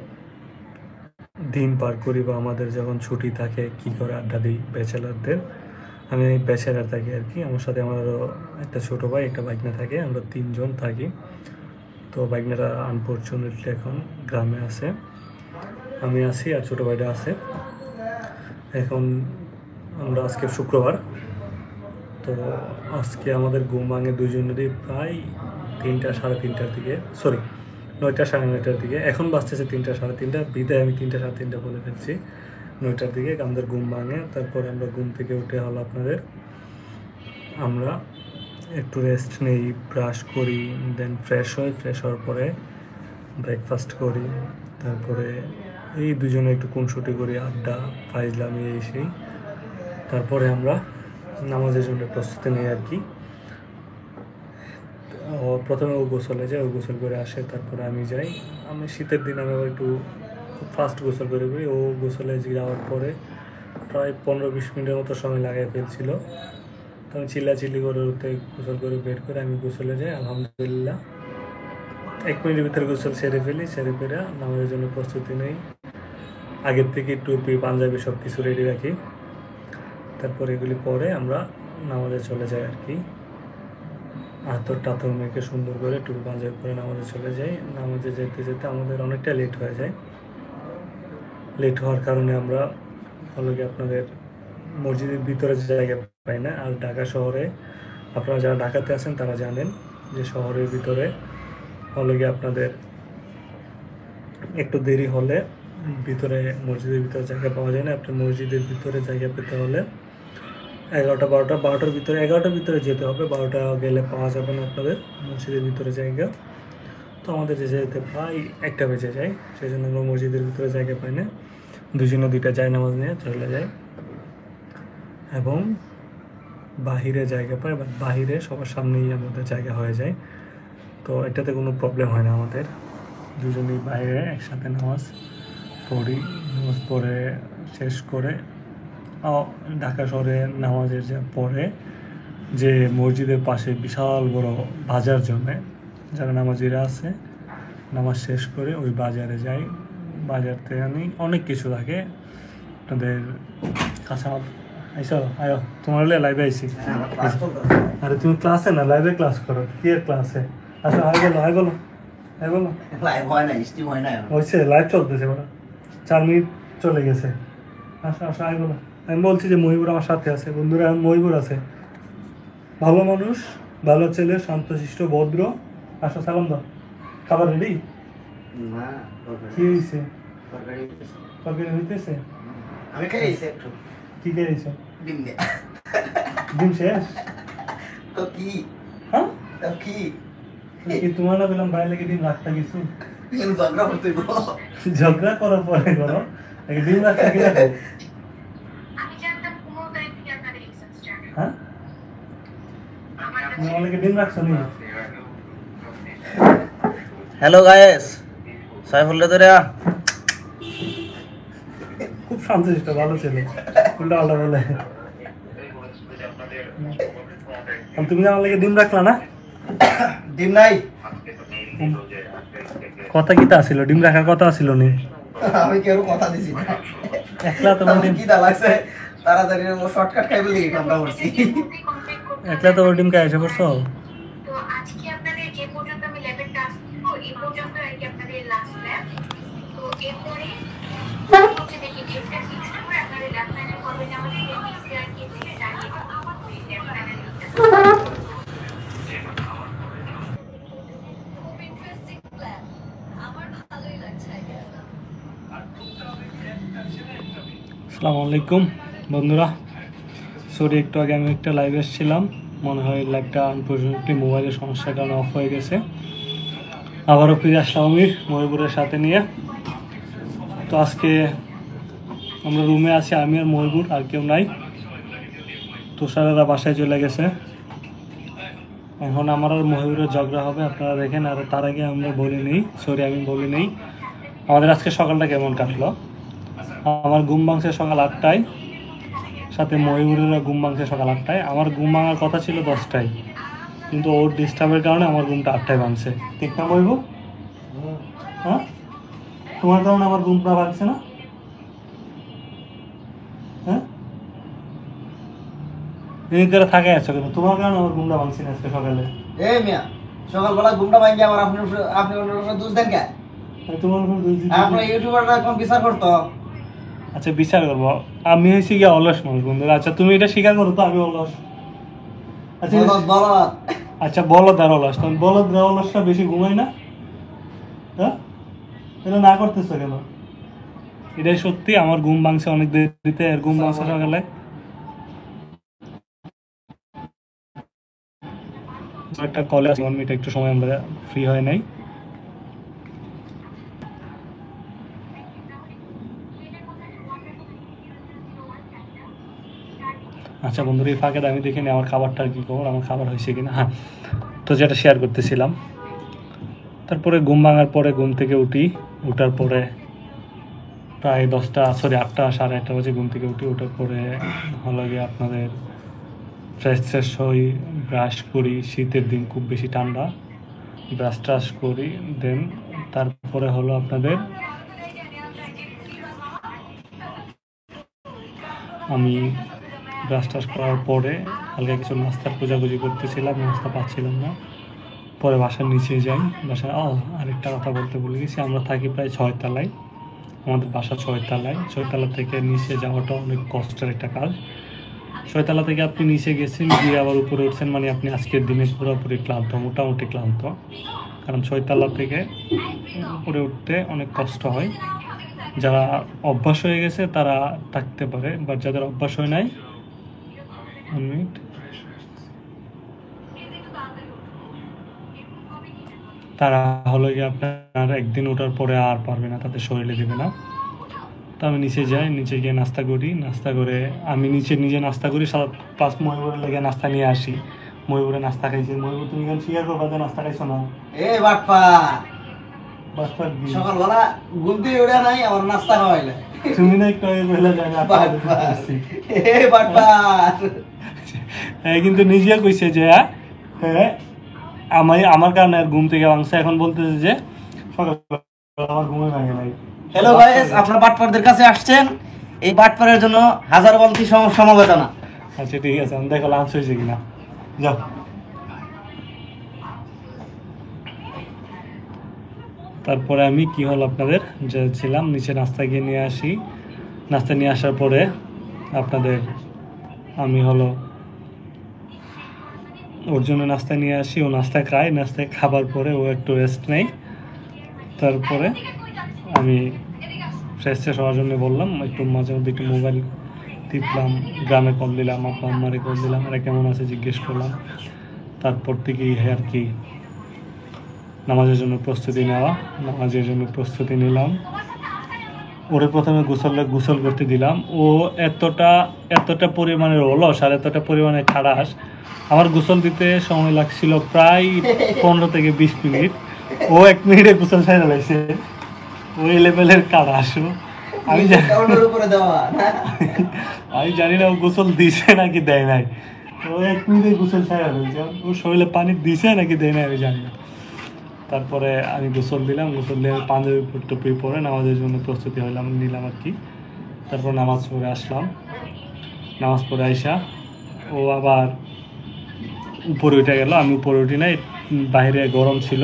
দিন পার করি, বা আমাদের যখন ছুটি থাকে কি করে আড্ডা দিই ব্যাচেলারদের। আমি ব্যাচেলার থাকি আর কি, আমার সাথে আমার একটা ছোটো ভাই, একটা বাইকনা থাকে, আমরা 3 জন থাকি। তো বাইকনাটা আনফর্চুনেটলি এখন গ্রামে আছে, আমি আছি আর ছোটো ভাইটা আছে। এখন আমরা আজকে শুক্রবার, তো আজকে আমাদের ঘুম ভাঙে দুজনেরই প্রায় 3টা সাড়ে 3টার দিকে, সরি 9টা সাড়ে 9টার দিকে। এখন বাজতেছে 3টা সাড়ে 3টা, বিদায় আমি 3টা সাড়ে 3টা বলে ফেলছি। 9টার দিকে আমাদের ঘুম ভাঙে। তারপরে আমরা ঘুম থেকে উঠে হলো আপনাদের, আমরা একটু রেস্ট নেই, ব্রাশ করি, দেন ফ্রেশ হই। ফ্রেশ হওয়ার পরে ব্রেকফাস্ট করি, তারপরে এই দুজনে একটু খুনসুটি করি, আড্ডা ফাইজলামি এই সেই। তারপরে আমরা নামাজের জন্য প্রস্তুতি নিই আর কি। প্রথমে ও গোসলে যায়, ও গোসল করে আসে, তারপরে আমি যাই। আমি শীতের দিন আমি আবার একটু খুব ফাস্ট গোসল করে করি। ও গোসলে যাওয়ার পরে প্রায় 15-20 মিনিটের মতো সময় লাগাই ফেলছিল। তো আমি চিল্লাচিল্লি করে ওতে গোসল করে বের করে আমি গোসলে যাই। আলহামদুলিল্লাহ 1 মিনিটের ভিতরে গোসল সেরে ফেলি। সেরে ফেরা নামাজের জন্য প্রস্তুতি নেই, আগের থেকে টুপি পাঞ্জাবি সব কিছু রেডি রাখি। তারপর এগুলি পরে আমরা নামাজে চলে যাই আর কি। আতর টাতর মেখে সুন্দর করে টুপি পাঞ্জাবি করে নামাজে চলে যাই। নামাজে যেতে যেতে আমাদের অনেকটা লেট হয়ে যায়। লেট হওয়ার কারণে আমরা হলো কি আপনাদের মসজিদের ভিতরে জায়গা পাই না। আর ঢাকা শহরে, আপনারা যারা ঢাকাতে আছেন তারা জানেন যে শহরের ভিতরে হলো কি আপনাদের একটু দেরি হলে ভিতরে মসজিদের ভিতরে জায়গা পাওয়া যায় না। আপনি মসজিদের ভিতরে জায়গা পেতে হলে 11টা 12টার ভিতরে, 11টার ভিতরে যেতে হবে। 12টা গেলে পাওয়া যাবে না আপনাদের মসজিদের ভিতরে জায়গা। তো আমাদের যেতে প্রায় 1টা বেজে যায়, সেই জন্য আমরা মসজিদের ভিতরে জায়গা পাই না। দুজনে 2টা জায়নামাজ নিয়ে চলে যায় এবং বাহিরে জায়গা পাই, বাট বাহিরে সবার সামনেই আমাদের জায়গা হয়ে যায়। তো এটাতে কোনো প্রবলেম হয় না আমাদের। দুজনেই বাইরে একসাথে নামাজ পড়ি। নামাজ পড়ে শেষ করে ঢাকা শহরে নামাজের যা পরে যে মসজিদের পাশে বিশাল বড় বাজার জমে, যারা নামাজিরা আছে নামাজ শেষ করে ওই বাজারে যাই। বাজার থেকে আনি অনেক কিছু থাকে আপনাদের কাঁচা। আইসো আয়ো, তোমার লাইভে আইসি। আরে তুমি ক্লাসে না, লাইভে ক্লাস করো। কি এর ক্লাসে? আচ্ছা আয় বলো হয়েছে, লাইভ চলতেছে বলো। 4 মিনিট চলে গেছে, আসো আসো আইবো না। আমি বলছি যে মহিবুর আমার সাথে আছে, বন্ধুরা এখন মহিবুর আছে, ভালো মানুষ, ভালো ছেলে, শান্তশিষ্ট, ভদ্র। আসো সালাম দাও। খাবার রেডি? না, কি হয়েছে? তরকারি হইতেছে। তরকারি হইতেছে? আমি খাইছি একটু কি খেয়েছো? ডিম দিয়ে। ডিম শেষ? তো কি? হ্যাঁ তো কি? কি তোমার না বললাম বাইরে লেগে ডিম রাখতে কিছু এর ঝগড়া করতে গো। ঝগড়া করার পরে করো, আগে ডিম রাখতে কি রাখো? হ্যাঁ তুমি আমার লেগে ডিম রাখছো নি? হ্যালো গাইস, সাইফুল্লাহ দরিয়া। খুব শান্তশিষ্ট, ভালো ছেলে, উল্টা পাল্টা বলে। তুমি আমার লেগে ডিম রাখলা না? ডিম নাই। কথা কি তা ছিল? ডিম রাখার কথা ছিল নি? আমি কেউ কথা দিছি না। একলা তোমার ডিম, কি দা লাগছে তাড়াতাড়ি শর্টকাট খাইবে লাগি কামটা করছি। একলা তোমার ডিম খাই এসে করছো? তো আজকে আপনাদের যে পর্যন্ত আমি ল্যাবের টাস্ক করবো এই পর্যন্ত আর কি আপনাদের লাস্ট ল্যাব। তো এরপরে হচ্ছে দেখি ডেটটা ফিক্স করে আপনাদের ল্যাব ফাইনাল করবেন আমাদের পিসিআর কে থেকে জানিয়ে ল্যাব ফাইনাল। খুব ইন্টারেস্টিং প্ল্যান, আমার ভালোই লাগছে আইডিয়াটা। আসসালামু আলাইকুম বন্ধুরা, সরি একটু আগে আমি একটা লাইভ এসেছিলাম, মনে হয় লাইভটা আনফরচুনেটলি মোবাইলের সমস্যার কারণে অফ হয়ে গেছে। আবারও ফিরে আসলাম আমি মহিবুরের সাথে নিয়ে। তো আজকে আমরা রুমে আছি, আমি আর মহিবুর, আর কেউ নাই। তুষারেরা বাসায় চলে গেছে, এখন আমার আর মহিবুরের ঝগড়া হবে, আপনারা দেখেন। আর তার আগে আমরা বলি নেই, সরি আমি বলি নেই, আমাদের আজকে সকালটা কেমন কাটলো। আমার ঘুম ভাঙছে সকাল 8টায়, সাথে মহিবুরেরা ঘুম ভাঙছে সকাল 8টায়। আমার ঘুম ভাঙার কথা ছিল 10টায়, কিন্তু ওর ডিস্টার্বের কারণে আমার ঘুমটা 8টায় ভাঙছে। ঠিক না মহিবুর? হ্যাঁ, তোমার কারণে আমার ঘুমটা ভাঙছে না? হ্যাঁ, এদিক করে থাকে আছো কেন? তোমার কারণে আমার ঘুমটা ভাঙছে না আজকে সকালে। এ মিয়া, সকালবেলা ঘুমটা ভাঙি আমার আপনি আপনি অন্য দোষ দেন কে? আমি তোমার উপর দোষ দিতে- আপনার ইউটিউবাররা কোন বিচার করতো? আচ্ছা বিচার করবো, আমি হয়েছি গিয়ে অলস মানুষ বন্ধুরা। আচ্ছা তুমি এটা স্বীকার করো তো আমি অলস? আচ্ছা বলদ। আচ্ছা বলদ আর অলস, তখন বলদ আর অলসটা বেশি ঘুমাই না? হ্যাঁ, এটা না করতেছো কেন? এটাই সত্যি, আমার ঘুম ভাঙছে অনেক দেরিতে। আর ঘুম ভাঙছে সকালে। একটা কলে আছে 1 মিনিট, একটু সময় আমরা ফ্রি হয় নাই। আচ্ছা বন্ধুরা, এই ফাঁকে আমি দেখে নিই আমার খাবারটা আর কি খবর, আমার খাবার হয়েছে কিনা। হ্যাঁ, তো যেটা শেয়ার করতেছিলাম, তারপরে ঘুম ভাঙার পরে ঘুম থেকে উঠি, উঠার পরে প্রায় 8টা 8:30 বাজে ঘুম থেকে উঠি। ওঠার পরে হলো গিয়ে আপনাদের ফ্রেশ হই, ব্রাশ করি, শীতের দিন খুব বেশি ঠান্ডা, ব্রাশ ট্রাশ করি। দেন তারপরে হলো আপনাদের আমি ব্রাশ ট্রাশ করার পরে হালকা কিছু নাস্তার খোঁজাখুঁজি করতেছিলাম, নাস্তা পাচ্ছিলাম না। পরে বাসার নিচে যাই। বাসায় আরেকটা কথা বলতে ভুলে গেছি, আমরা থাকি প্রায় 6 তলায়, আমাদের বাসা 6 তলায়। 6 তলা থেকে নিচে যাওয়াটা অনেক কষ্টের একটা কাজ। 6 তলা থেকে আপনি নিচে গেছেন, গিয়ে আবার উপরে উঠছেন, মানে আপনি আজকের দিনে পুরোপুরি ক্লান্ত, মোটামুটি ক্লান্ত। কারণ 6 তলা থেকে উপরে উঠতে অনেক কষ্ট হয়। যারা অভ্যাস হয়ে গেছে তারা থাকতে পারে, বাট যাদের অভ্যাস হয় নাই, 1 মিনিট, তারা হলো গিয়ে আপনার একদিন ওঠার পরে আর পারবে না, তাদের শরীরে দেবে না। তো আমি নিচে যাই, নিচে গিয়ে নাস্তা করি। নাস্তা করে আমি নিজে নাস্তা করি, প্লাস মহিবুরের লেগে নাস্তা নিয়ে আসি। মহিবুরে নাস্তা খাইছি। মহিবুর তুমি কেন স্বীকার করবা যে নাস্তা খাইছো না? এ বাটপা, বাটপার কি? সকালবেলা ঘুম থেকে উঠে নাই আমার নাস্তা খাওয়াইলে। তুমি না একটু আগে কইলা যে আমি আপনার কাছে বাটপা, আসছি। এ বাটপা। হ্যাঁ, কিন্তু নিজে কইছে যে হ্যাঁ আমার কারণে আর ঘুম থেকে ভাঙছে। এখন বলতেছে যে সকালবেলা আমার ঘুমে ভাঙে নাই। হ্যালো গাইস, আপনারা বাটপারদের কাছে আসছেন, এই বাটপারের জন্য হাজার বলতি সমবেদনা। আচ্ছা ঠিক আছে, আমি দেখো লাঞ্চ হয়েছে কিনা। যাও। তারপরে আমি কি হলো আপনাদের যে ছিলাম নিচে নাস্তা গিয়ে নিয়ে আসি। নাস্তা নিয়ে আসার পরে আপনাদের আমি হলো ওর জন্য নাস্তা নিয়ে আসি, ও নাস্তা খায়, নাস্তা খাবার পরে ও একটু রেস্ট নেয়। তারপরে আমি ফ্রেশ ফ্রেশ হওয়ার জন্য বললাম, একটু মাঝে মধ্যে একটু মোবাইল টিপলাম, গ্রামে কল দিলাম, আব্বা আম্মারে কল দিলাম, এরা কেমন আছে জিজ্ঞেস করলাম। তারপর থেকেই আর কি নামাজের জন্য প্রস্তুতি নেওয়া, নামাজের জন্য প্রস্তুতি নিলাম। ওরে প্রথমে গোসল করতে দিলাম। ও এতটা পরিমাণের অলস আর এতটা পরিমাণে খাড়াস, আমার গোসল দিতে সময় লাগছিল প্রায় 15 থেকে 20 মিনিট। ও 1 মিনিটে গোসল সাইরা লাগছে। ওই লেভেলের খাড়াস। আমি জানি না ও গোসল দিছে নাকি দেয় নাই। ও 1 মিনিটে গোসল সাইরা লাগছে। ও শরীরে পানি দিছে নাকি দেয় নাই আমি জানি না। তারপরে আমি গোসল দিলাম, গোসল দিয়ে পাঞ্জাবি টুপি পরে নামাজের জন্য প্রস্তুতি নিলাম আর কি। তারপর নামাজ পড়ে আসলাম। নামাজ পড়ে আইসা ও আবার উপরে উঠে গেল, আমি উপরে উঠি নাই, বাইরে গরম ছিল,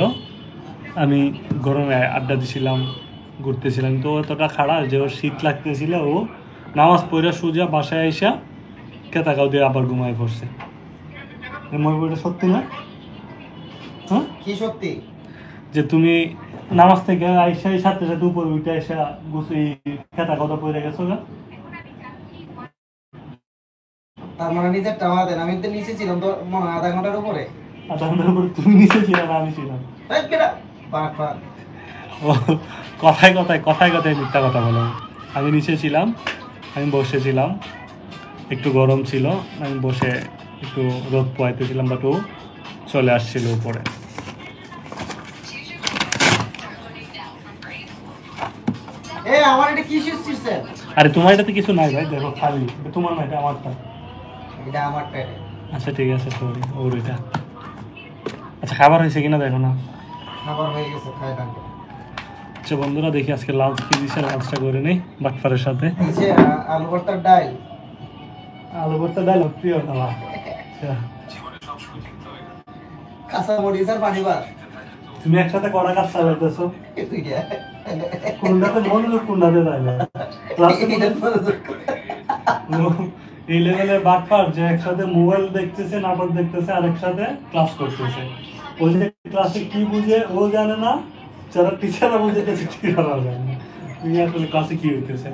আমি গরমে আড্ডা দিছিলাম, ঘুরতেছিলাম। তো এতটা খাড়া যে ওর শীত লাগতেছিল, ও নামাজ পড়ে সোজা বাসায় আইসা কেতাকাও দিয়ে আবার ঘুমায় পড়ছে। এটা সত্যি না? হ্যাঁ কি সত্যি? যে তুমি নামাজ থেকে আইসাই সাথে সাথে উপরে উঠে আইসা গুছই খেতা কথা পড়ে গেছো গা? তার মানে নিজের টাওয়া দেন, আমি তো নিচে ছিলাম তো মনে হয় আধা ঘন্টার উপরে। আধা ঘন্টার উপরে তুমি নিচে ছিলে না আমি ছিলাম? কথায় কথায় মিথ্যা কথা বলো। আমি নিচে ছিলাম, আমি বসেছিলাম, একটু গরম ছিল, আমি বসে একটু রোদ পোয়াইতেছিলাম, বাট ও চলে আসছিল উপরে। আমার এটা কি শিখছেন? আরে তোমার এটাতে কিছু নাই ভাই, দেখো খালি তোমার না, এটা আমারটা। এটা আমারটা। আচ্ছা ঠিক আছে, সরি। ওর এটা আচ্ছা, খাবার হয়েছে কিনা দেখো না। খাবার হয়ে গেছে, খাই দান। আচ্ছা বন্ধুরা, দেখি আজকে লাঞ্চ কি দিচ্ছে, লাঞ্চটা করে নেই বাটফারের সাথে। আলু ভর্তার ডাল। আলু ভর্তা ডাল প্রিয় খাবার। কাঁচা মরিচ আর পানি ভাত। তুমি একসাথে কড়া কাজ চালাইতেছো, কোনটাতে মনোযোগ কোনটাতে তাই না? এই লেভেলের বাটপার যে একসাথে মোবাইল দেখতেছে, নাটক দেখতেছে, আর একসাথে ক্লাস করতেছে। ওই যে ক্লাসে কি বুঝে ও জানে না, যারা টিচাররা বুঝেছে টিচাররা জানে না। তুমি আসলে ক্লাসে কি হইতেছে।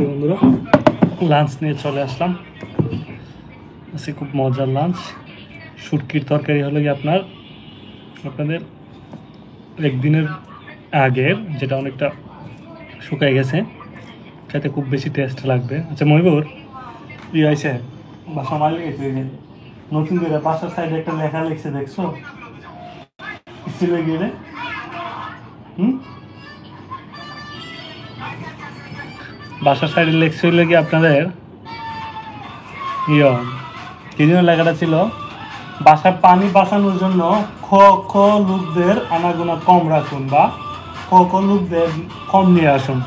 বন্ধুরা, লাঞ্চ নিয়ে চলে আসলাম। আজকে খুব মজার লাঞ্চ। শুটকির তরকারি হলো কি আপনাদের একদিনের আগের, যেটা অনেকটা শুকাই গেছে, খেতে খুব বেশি টেস্ট লাগবে। আচ্ছা মহিবুর ই আইসে বা সময় লেগেছে নতুন করে বাসার সাইডে একটা লেখা লিখছে, দেখছো? ছিল গিয়ে বাসার সাইডে লেখছে হইলে কি আপনাদের কি যেন লেখাটা ছিল, বাসার পানি বাঁচানোর জন্য খ খ লোকদের আনাগোনা কম রাখুন, বা খ খ লোকদের কম নিয়ে আসুন।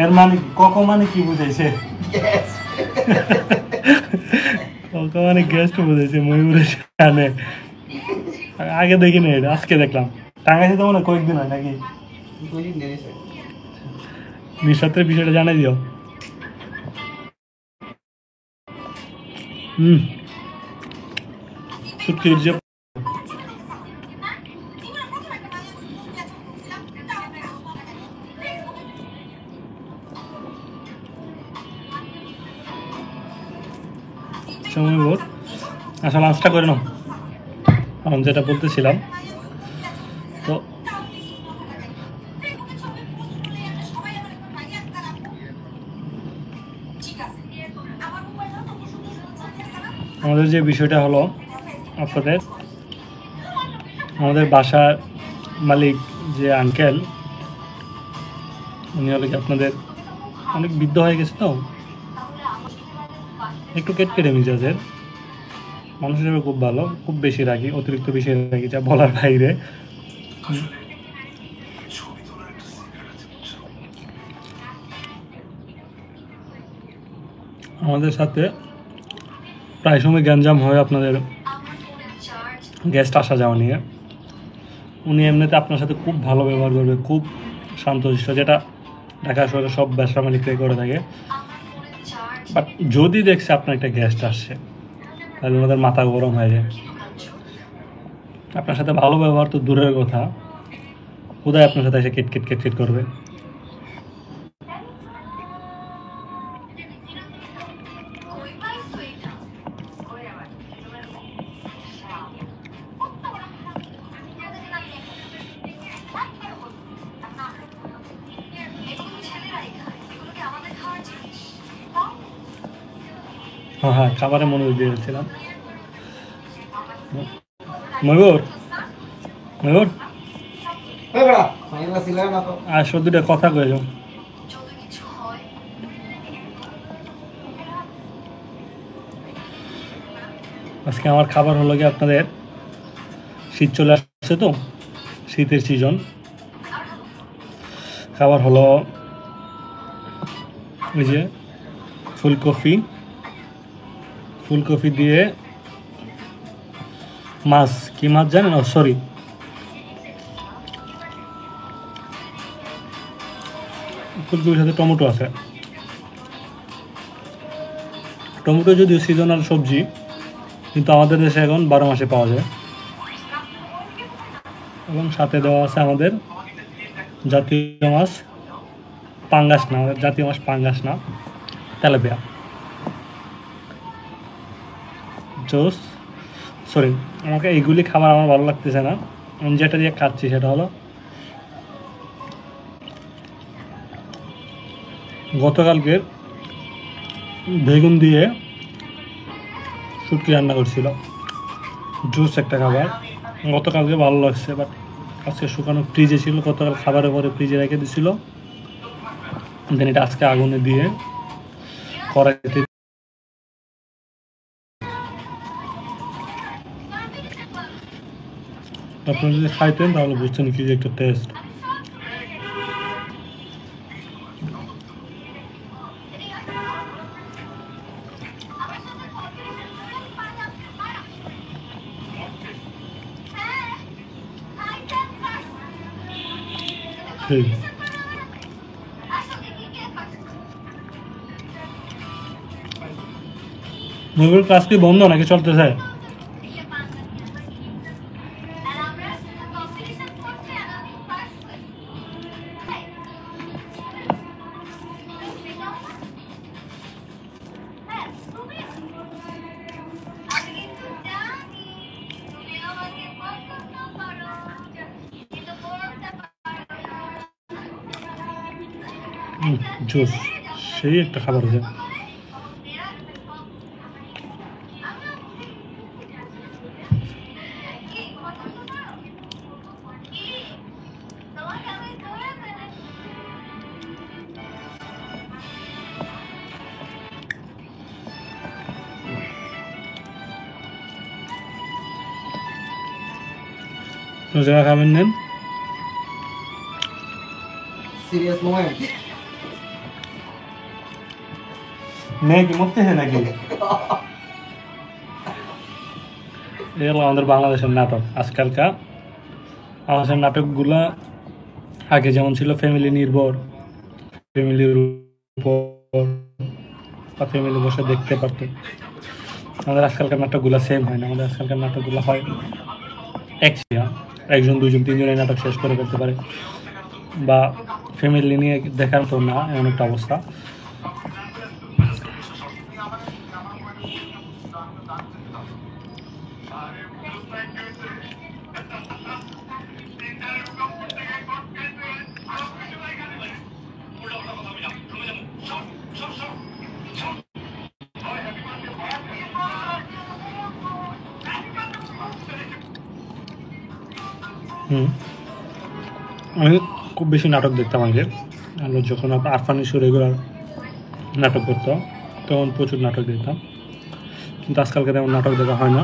এর মানে কি? ক ক মানে কি বুঝাইছে? ক ক মানে গেস্ট বুঝাইছে, ময়ূরের কানে। আগে দেখিনি এটা, আজকে দেখলাম। টাঙ্গাইছে তো মনে কয়েকদিন হয় নাকি? নিঃস্বার্থের বিষয়টা জানাই দিও। শুটকির যে সময় বোধ আসলে লাঞ্চটা করে নাও। আমি যেটা বলতেছিলাম, তো আমাদের যে বিষয়টা হলো, আমাদের বাসার মালিক যে আঙ্কেল, উনি হলো কি আপনাদের অনেক বৃদ্ধ হয়ে গেছে, তো একটু কেটকেটে মিজাজের মানুষ হিসেবে খুব ভালো, খুব বেশি রাগি, অতিরিক্ত বেশি রাগি, যা বলার বাইরে। আমাদের সাথে প্রায় সময় গ্যাঞ্জাম হয় আপনাদের গেস্ট আসা যাওয়া নিয়ে। উনি এমনিতে আপনার সাথে খুব ভালো ব্যবহার করবে, খুব শান্তশিষ্ট, যেটা ঢাকা শহরে সব ব্যবসা মালিকরাই করে থাকে। বাট যদি দেখছে আপনার একটা গেস্ট আসছে, তাহলে ওনাদের মাথা গরম হয়ে যায়। আপনার সাথে ভালো ব্যবহার তো দূরের কথা, কোথায় আপনার সাথে এসে কিটকিট কিটকিট করবে। হ্যাঁ, খাবারে মনোযোগ দিয়েছিলাম। ময়ূর আর দুটা কথা কয়ে যাও। আজকে আমার খাবার হলো কি, আপনাদের শীত চলে আসছে তো, শীতের সিজন। খাবার হলো ওই যে ফুলকপি দিয়ে মাছ, কি মাছ জানেন? সরি, ফুলকপির সাথে টমেটো আছে। টমেটো যদিও সিজনাল সবজি, কিন্তু আমাদের দেশে এখন 12 মাসে পাওয়া যায়। এবং সাথে দেওয়া আছে আমাদের জাতীয় মাছ পাঙ্গাস না, আমাদের জাতীয় মাছ পাঙ্গাস না, তেলাপিয়া। সরি, আমাকে এইগুলি খাবার আমার ভালো লাগতেছে না। আমি যেটা দিয়ে খাচ্ছি সেটা হলো, গতকালকের বেগুন দিয়ে শুটকি রান্না করছিল, জুস একটা খাবার। গতকালকে ভালো লাগছে, বাট আজকে শুকানো ফ্রিজে ছিল, গতকাল খাবারের পরে ফ্রিজে রেখে দিছিল। দেন এটা আজকে আগুনে দিয়ে কড়াইতে আপনারা যদি খাইতেন তাহলে বুঝতেন কি যে একটা টেস্ট। ঠিক মুভির ক্লাস কি বন্ধ নাকি চলতেছে? জুস সেই একটা খাবার আছে। জায়গা খাবেন নেন সিরিয়াস মোমেন্ট মেয়ে কি মরতেছে নাকি এগুলো আমাদের বাংলাদেশের নাটক আজকালকার বাংলাদেশের নাটকগুলা আগে যেমন ছিল ফ্যামিলি নির্ভর ফ্যামিলির উপর বা ফ্যামিলি বসে দেখতে পারতো আমাদের আজকালকার নাটকগুলো সেম হয় না আমাদের আজকালকার নাটকগুলো হয় একজন দুজন তিনজন এই নাটক শেষ করে ফেলতে পারে বা ফ্যামিলি নিয়ে দেখার তো না এমন একটা অবস্থা আমি খুব বেশি নাটক দেখতাম আগে আমরা যখন আরফান ইস্যু রেগুলার নাটক করতো তখন প্রচুর নাটক দেখতাম কিন্তু আজকালকে তেমন নাটক দেখা হয় না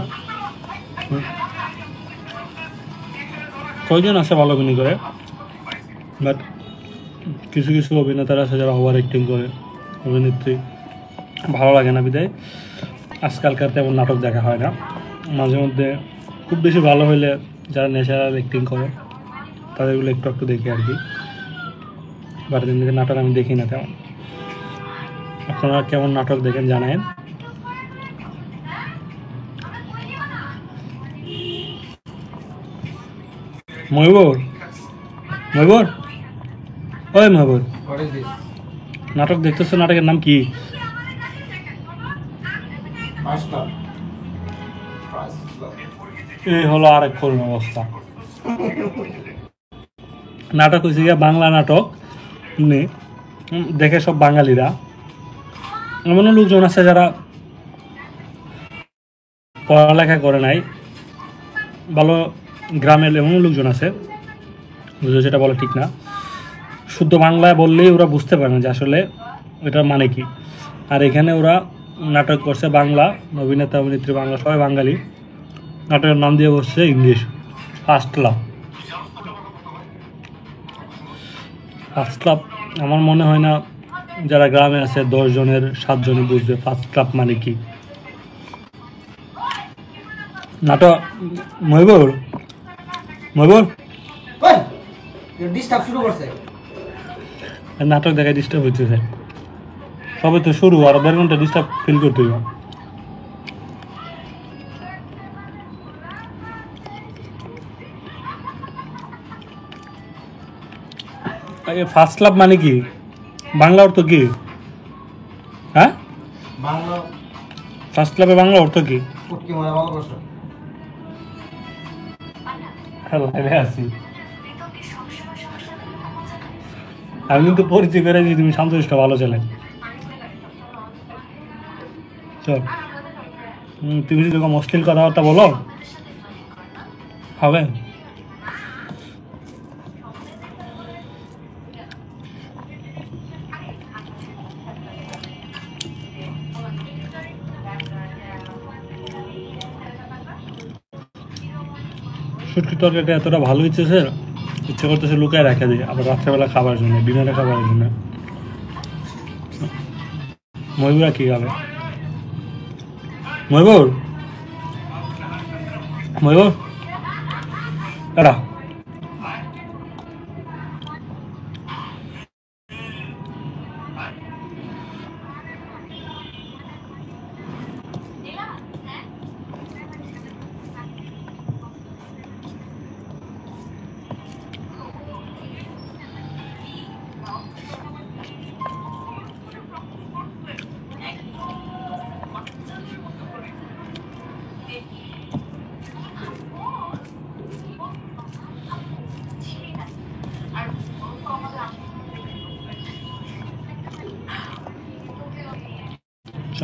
কয়জন আছে ভালো অভিনয় করে বাট কিছু কিছু অভিনেতারা আছে যারা ওভার অ্যাক্টিং করে অভিনেত্রী ভালো লাগে না বিদায় আজকালকার তেমন নাটক দেখা হয় না মাঝে মধ্যে খুব বেশি ভালো হইলে যারা ন্যাচারাল অ্যাক্টিং করে তাদেরগুলো একটু একটু দেখি আর কি বাট এমনিতে নাটক আমি দেখি না তেমন আপনারা কেমন নাটক দেখেন জানেন ময়ূর ময়ূর ওই ময়ূর নাটক দেখতেছো নাটকের নাম কি এই হলো আরেক করুণ অবস্থা নাটক হয়েছে গিয়ে বাংলা নাটক দেখে সব বাঙালিরা এমনও লোকজন আছে যারা পড়ালেখা করে নাই ভালো গ্রামের এমনও লোকজন আছে যেটা বলে ঠিক না শুদ্ধ বাংলায় বললেই ওরা বুঝতে পারে না যে আসলে এটার মানে কি আর এখানে ওরা নাটক করছে বাংলা অভিনেতা অভিনেত্রী বাংলা সবাই বাঙালি নাটকের নাম দিয়ে বসছে ইংলিশ ফার্স্ট ক্লাব আমার মনে হয় না যারা গ্রামে আছে 10 জনের 7 জনে বুঝবে ফার্স্ট ক্লাব মানে কি নাটক ময়ূর ডিস্টার্ব শুরু করছে নাটক দেখায় ডিস্টার্ব হচ্ছে সবে তো শুরু আর 1.5 ঘন্টা ডিস্টার্ব ফিল করতে হবে ফার্স্ট ক্লাব মানে কি বাংলা অর্থ কি হ্যাঁ বাংলা ফার্স্ট ক্লাবে বাংলা অর্থ কি পুটকি মারা ভালো প্রশ্ন হ্যালো আছি আমি কিন্তু পরিচয় করে দিই তুমি শান্তশিষ্ট ভালো ছেলে চল তুমি যদি এরকম অশ্লীল কথাবার্তা বলো হবে শুটকি তরকারিটা এতটা ভালো ইচ্ছে ইচ্ছে করতেছে লুকায় রাখা দিই আবার রাত্রেবেলা খাবার জন্য ডিনারে খাবারের জন্য ময়ূরা কি খাবে ময়ূর এরা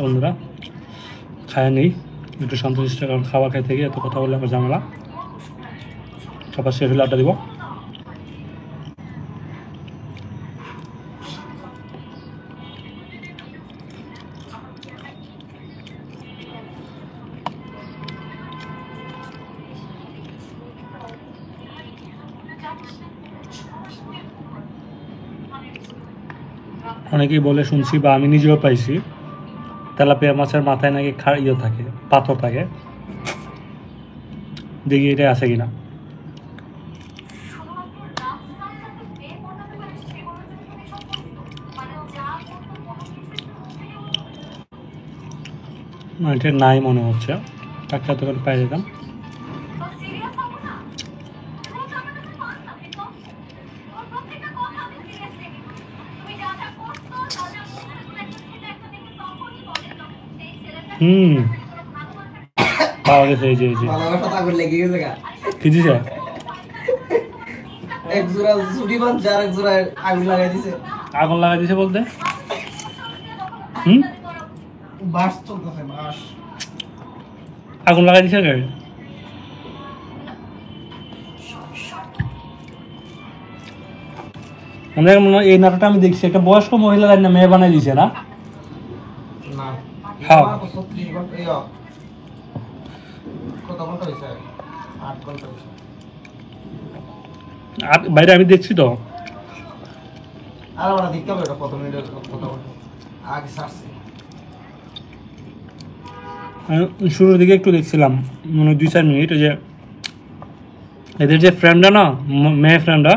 বন্ধুরা খায় নেই একটু সন্তুষ্ট কারণ খাওয়া খাইতে গিয়ে এত কথা বললে আমার ঝামেলা সবার শেষ হলে আড্ডা দিব অনেকেই বলে শুনছি বা আমি নিজেও পাইছি তেলাপিয়া মাছের মাথায় নাকি ইয়ে থাকে, পাথর থাকে। দেখি এটা আছে কিনা। না, এটা নাই মনে হচ্ছে, টাকা তো করে পাই যেতাম। পাওয়া গেছে, এই যে ভালোবাসা আগুন লেগে গেছে গা। কি দিছে? এক জোড়া ছুটি বাঁধছে আর এক জোড়া আগুন লাগাই দিছে। আগুন লাগাই দিছে বলতে বাস চলতেছে, বাস আগুন লাগাই দিছে কে? এই নাটকটা আমি দেখছি, একটা বয়স্ক মহিলার না মেয়ে বানাই দিছে না? হ্যাঁ, বাইরে আমি দেখছি তো। শুরুর দিকে একটু দেখছিলাম, মানে 2-4 মিনিট। ওই যে এদের যে ফ্রেন্ডরা না, মেয়ে ফ্রেন্ডরা,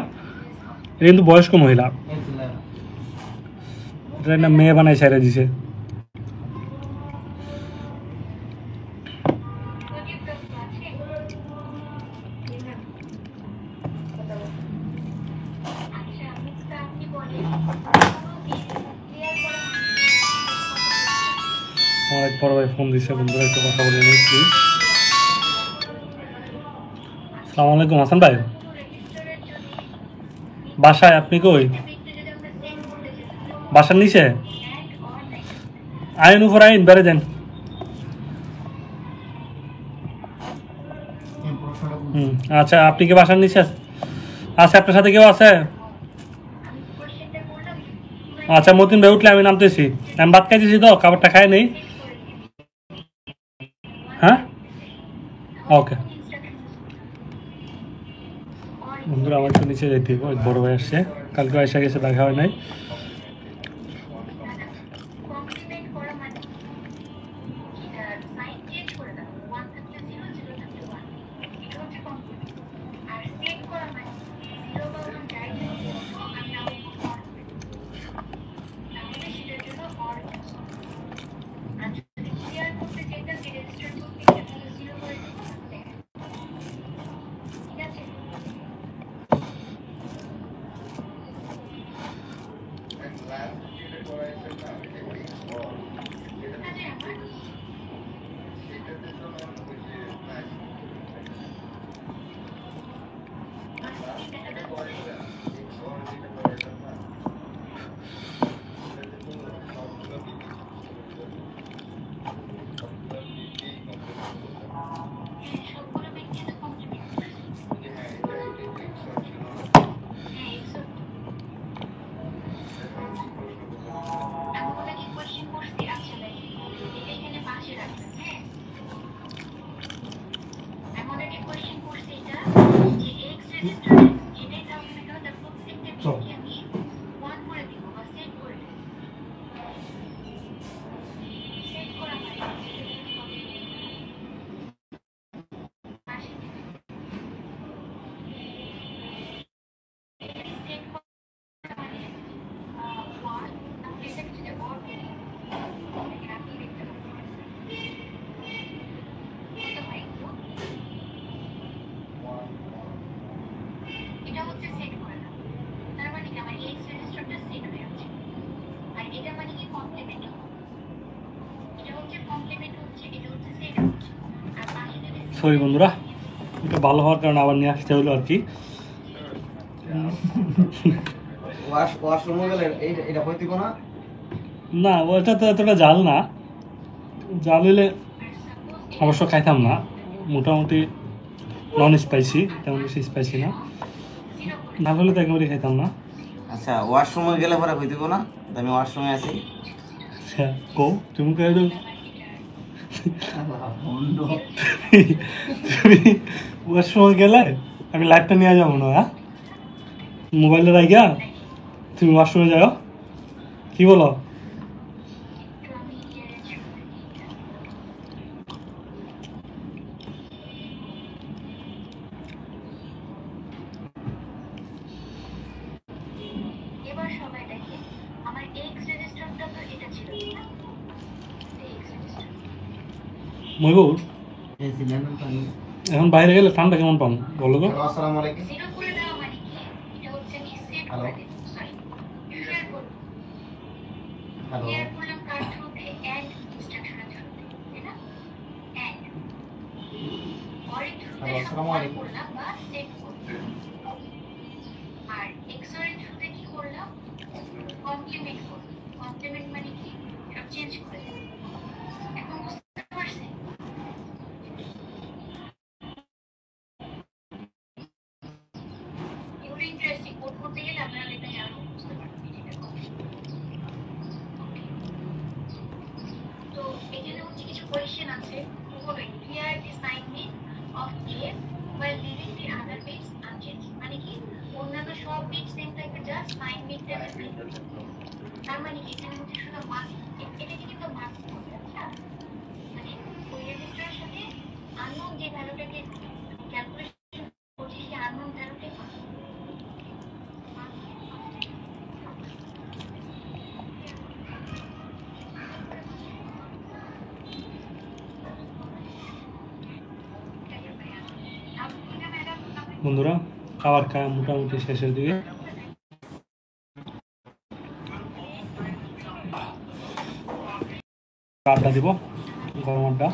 এটা কিন্তু বয়স্ক মহিলা, এটা একটা মেয়ে বানাই ছেড়ে দিছে। আমার এক বড় ভাই ফোন দিচ্ছে, বন্ধুরা একটু কথা বলে নিই প্লিজ। আসসালামু আলাইকুম হাসান ভাই, বাসায় আপনি কই? বাসার নিচে আইন, উপর আইন, বেড়ে দেন। আচ্ছা, আপনি কি বাসার নিচে আছে? আপনার সাথে কেউ আছে? আচ্ছা, মতিন ভাই উঠলে আমি নামতেছি। আমি ভাত খাইতেছি তো, খাবারটা খাই নেই। হ্যাঁ, ওকে। বন্ধুরা আমার একটু নিচে যেতে হবে, বড় ভাই আসছে, কালকে এসে গেছে, দেখা হয় নাই। সরি বন্ধুরা, এটা ভালো হওয়ার কারণে আবার নিয়ে আসতে হলো আর কি। না, ওটা তো এতটা জাল না, জাল হলে অবশ্য খাইতাম না। মোটামুটি নন স্পাইসি, তেমন বেশি স্পাইসি না, না হলে তো একেবারে খাইতাম না। আচ্ছা, ওয়াশরুমে গেলে পরে হইতে না, আমি ওয়াশরুমে আছি। আচ্ছা, কো তুমি খাই দাও। তুমি ওয়াশরুমে গেলে আমি লাইটটা নিয়ে যাবো না, হ্যাঁ? মোবাইলটা রাখিয়া তুমি ওয়াশরুমে যাও, কি বলো? তো আমি এবার সবাই দেখে আমার এক্স রেজিস্টারটা তো এটা ছিল না, এক্স রেজিস্টার মহিবুর এই সিলিন্ডার পানি এখন বাইরে গেলে ঠান্ডা কেমন পাম বলো তো? আসসালামু আলাইকুম। জিরো করে দেওয়া মানে কি, এটা হচ্ছে আমি সেট করে দেব, সরি শেয়ার করব, হ্যালো শেয়ার করলাম কার থ্রুতে এন্ড ইনস্ট্রাকশনের থ্রুতে, তাই না? এন্ড পরে থ্রুতে হ্যালো, আসসালামু আলাইকুম। করলাম বা সেট করলাম, আর এক্সর এর থ্রুতে কি করলাম, কমপ্লিমেন্ট করলাম। কমপ্লিমেন্ট মানে কি, সব চেঞ্জ করে দিলাম। এখন বুঝতে পারছেন? এগুলো ইন্টারেস্টিং, কোড করতে গেলে আপনারা এটা আরো বুঝতে পারবেন এটা কমপ্লিমেন্ট। তো এখানে হচ্ছে কিছু কোয়েশ্চেন আছে, following clear the assignment of a while leaving the other bits unchanged, মানে কি অন্যান্য সব বিট সেম থাকবে, জাস্ট সাইনমেন্টটা চেঞ্জ হবে। তার মানে কি এখানে হচ্ছে শুধু মার্ক, এটা কিন্তু মার্ক করবে, আচ্ছা মানে ওই রেজিস্টারের সাথে আননোন যে ভ্যালুটাকে ক্যালকুলেশন করছি সেই আননোন ভ্যালুটাই বন্ধুরা খাবার খাওয়া মোটামুটি শেষের দিকে। আড্ডা দিব, গরম আড্ডা।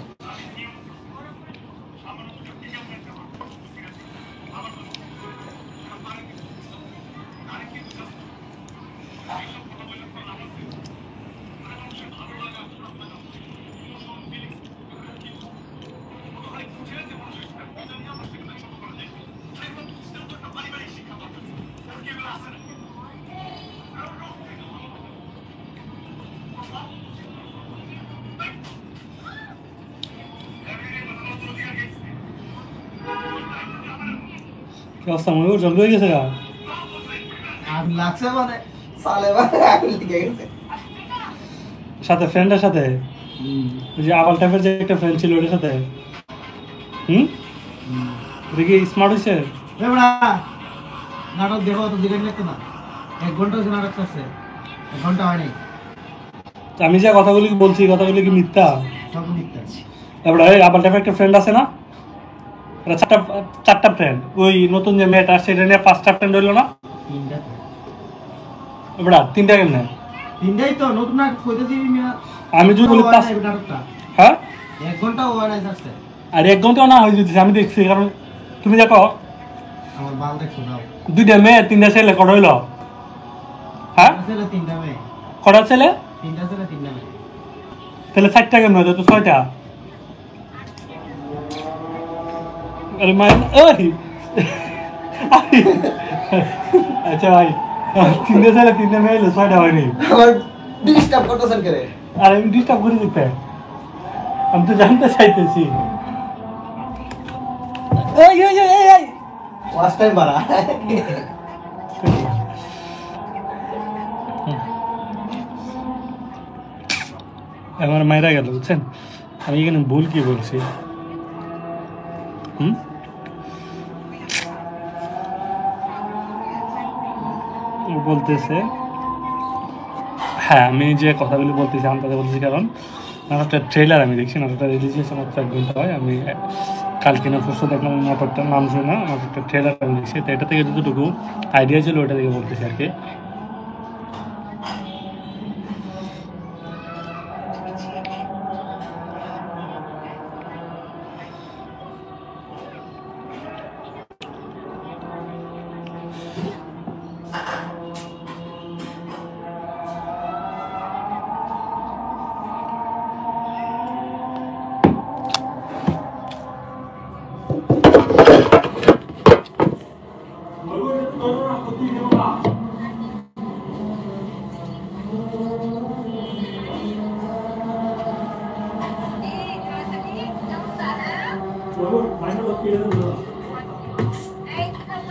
কি অবস্থা ময়ূর, জল হয়ে গেছে গা? আগ লাগছে মানে সালে মানে আগ লেগে গেছে। সাথে ফ্রেন্ডের সাথে ওই যে আবাল টাইপের যে একটা ফ্রেন্ড ছিল ওটার সাথে দেখি স্মার্ট হয়েছে। এবড়া নাটক দেখো তো দিলেন না, 1 ঘন্টা হচ্ছে নাটক চলছে, 1 ঘন্টা হয় নাই। আমি যে কথাগুলি বলছি কথাগুলি কি মিথ্যা? সব মিথ্যা। এবার এই আবাল টাইপের একটা ফ্রেন্ড আছে না, ওরা চারটা ফ্রেন্ড, ওই নতুন যে মেয়েটা সেটা নিয়ে 5টা ফ্রেন্ড হইলো না? 3টা। এবার 3টা কেমনে? 3টাই তো নতুন নাটক কইতেছি আমি যদি বলি 5, নাটকটা হ্যাঁ 1 ঘন্টা ওভার নাই আসছে। আর 1 ঘন্টাও না হয়ে যেতেছে, আমি দেখছি। কারণ তুমি দেখো আমার বাল দেখছো দাও, 2টা মেয়ে 3টা ছেলে কটা হইলো? হ্যাঁ ছেলে 3টা মেয়ে, কটা ছেলে? 3টা ছেলে 3টা মেয়ে। তাহলে 4টা কেমন হতো? তো 6টা। আরে মাই ওই আচ্ছা ভাই, 3টা ছেলে 3টা মেয়ে হইলো, 6টা হয়নি। আমার ডিস্টার্ব করতেছেন কেন? আর আমি ডিস্টার্ব করি দিতে, আমি তো জানতে চাইতেছি। এই এই এই এই ফার্স্ট টাইম বাড়া। আমার মায়েরা গেল, বুঝছেন আমি এখানে ভুল কি বলছি? বলতেছে হ্যাঁ, আমি যে কথাগুলি বলতেছি আমি তাদের বলতেছি কারণ নাটকটা ট্রেলার আমি দেখছি, নাটকটা রিলিজ হয়েছে মাত্র 1 ঘন্টা হয়। আমি কালকে না পরশু দেখলাম নাটকটার নাম শুনে না, নাটকটা ট্রেলার আমি দেখছি, তো এটা থেকে যতটুকু আইডিয়া ছিল ওটা থেকে বলতেছি আর কি।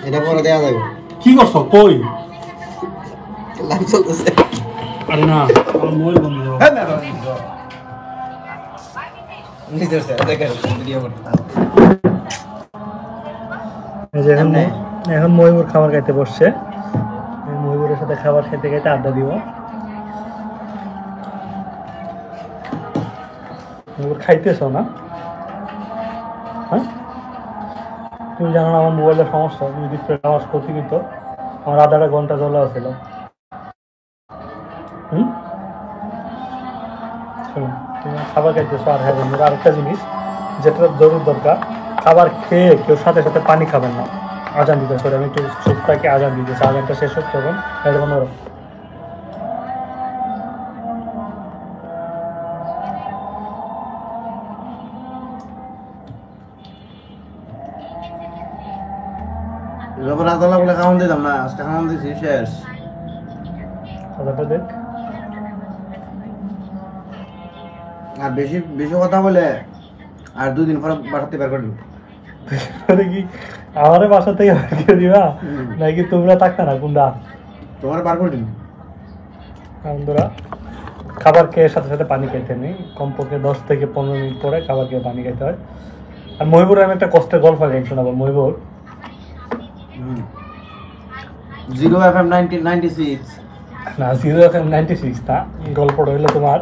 এটা পরে দেয়া যাবে। কি করছো? কই লাইভ চলতেছে। আরে না আমার মোবাইল বন্ধ হয়ে যাবে। হ্যাঁ না নিজের স্যার দেখেন ভিডিও করতে এই যে এখন এমনি? এখন ময়ূর খাবার খাইতে বসছে, এই ময়ূরের সাথে খাবার খেতে খেতে আড্ডা দিব। ময়ূর খাইতেছ না? হ্যাঁ, তুমি জানো না আমার মোবাইলের সমস্যা, তুমি ডিসপ্লে আওয়াজ ক্ষতি কিন্তু আমার আধা ঘন্টা চলে আসছিল। শোনো, তুমি খাবার খাইতেছো আর হ্যাঁ বন্ধুরা, আরেকটা জিনিস যেটা জরুর দরকার, খাবার খেয়ে কেউ সাথে সাথে পানি খাবেন না। আজান দিতে সরি আমি একটু সুস্থটাকে আজান দিতেছি, আজানটা শেষ হোক তখন এটা বন্ধ করো। এবার আদালা বলে খাওয়ান দিতাম না, আজকে খাওয়ান দিছি শেষ। খাবারটা দেখ। আর বেশি বেশি কথা বলে আর 2 দিন পর বাসাতে বের করে দিন। মানে কি আমারে বাসা থেকে বের করে দিবা নাকি তোমরা থাকতে না কোনটা? তোমার বার করে দিন। বন্ধুরা খাবার খেয়ে সাথে সাথে পানি খাইতে নেই, কমপক্ষে 10 থেকে 15 মিনিট পরে খাবার খেয়ে পানি খাইতে হয়। আর মহিবুর আমি একটা কষ্টের গল্প গান শোনাবো। মহিবুর 0FM 1996 না 0FM96 না, গল্পটা হইলো তোমার,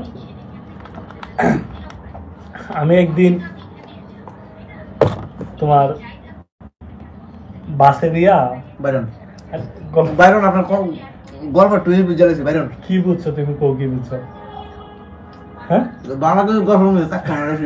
আমি একদিন তোমার বাসে দিয়া বাইরন গল্প বাইরন আপনার গল্প টুই বুঝে গেছে বাইরন। কি বুঝছো তুমি, কি বুঝছো? হ্যাঁ বাংলাদেশের গল্প মধ্যে চাকরি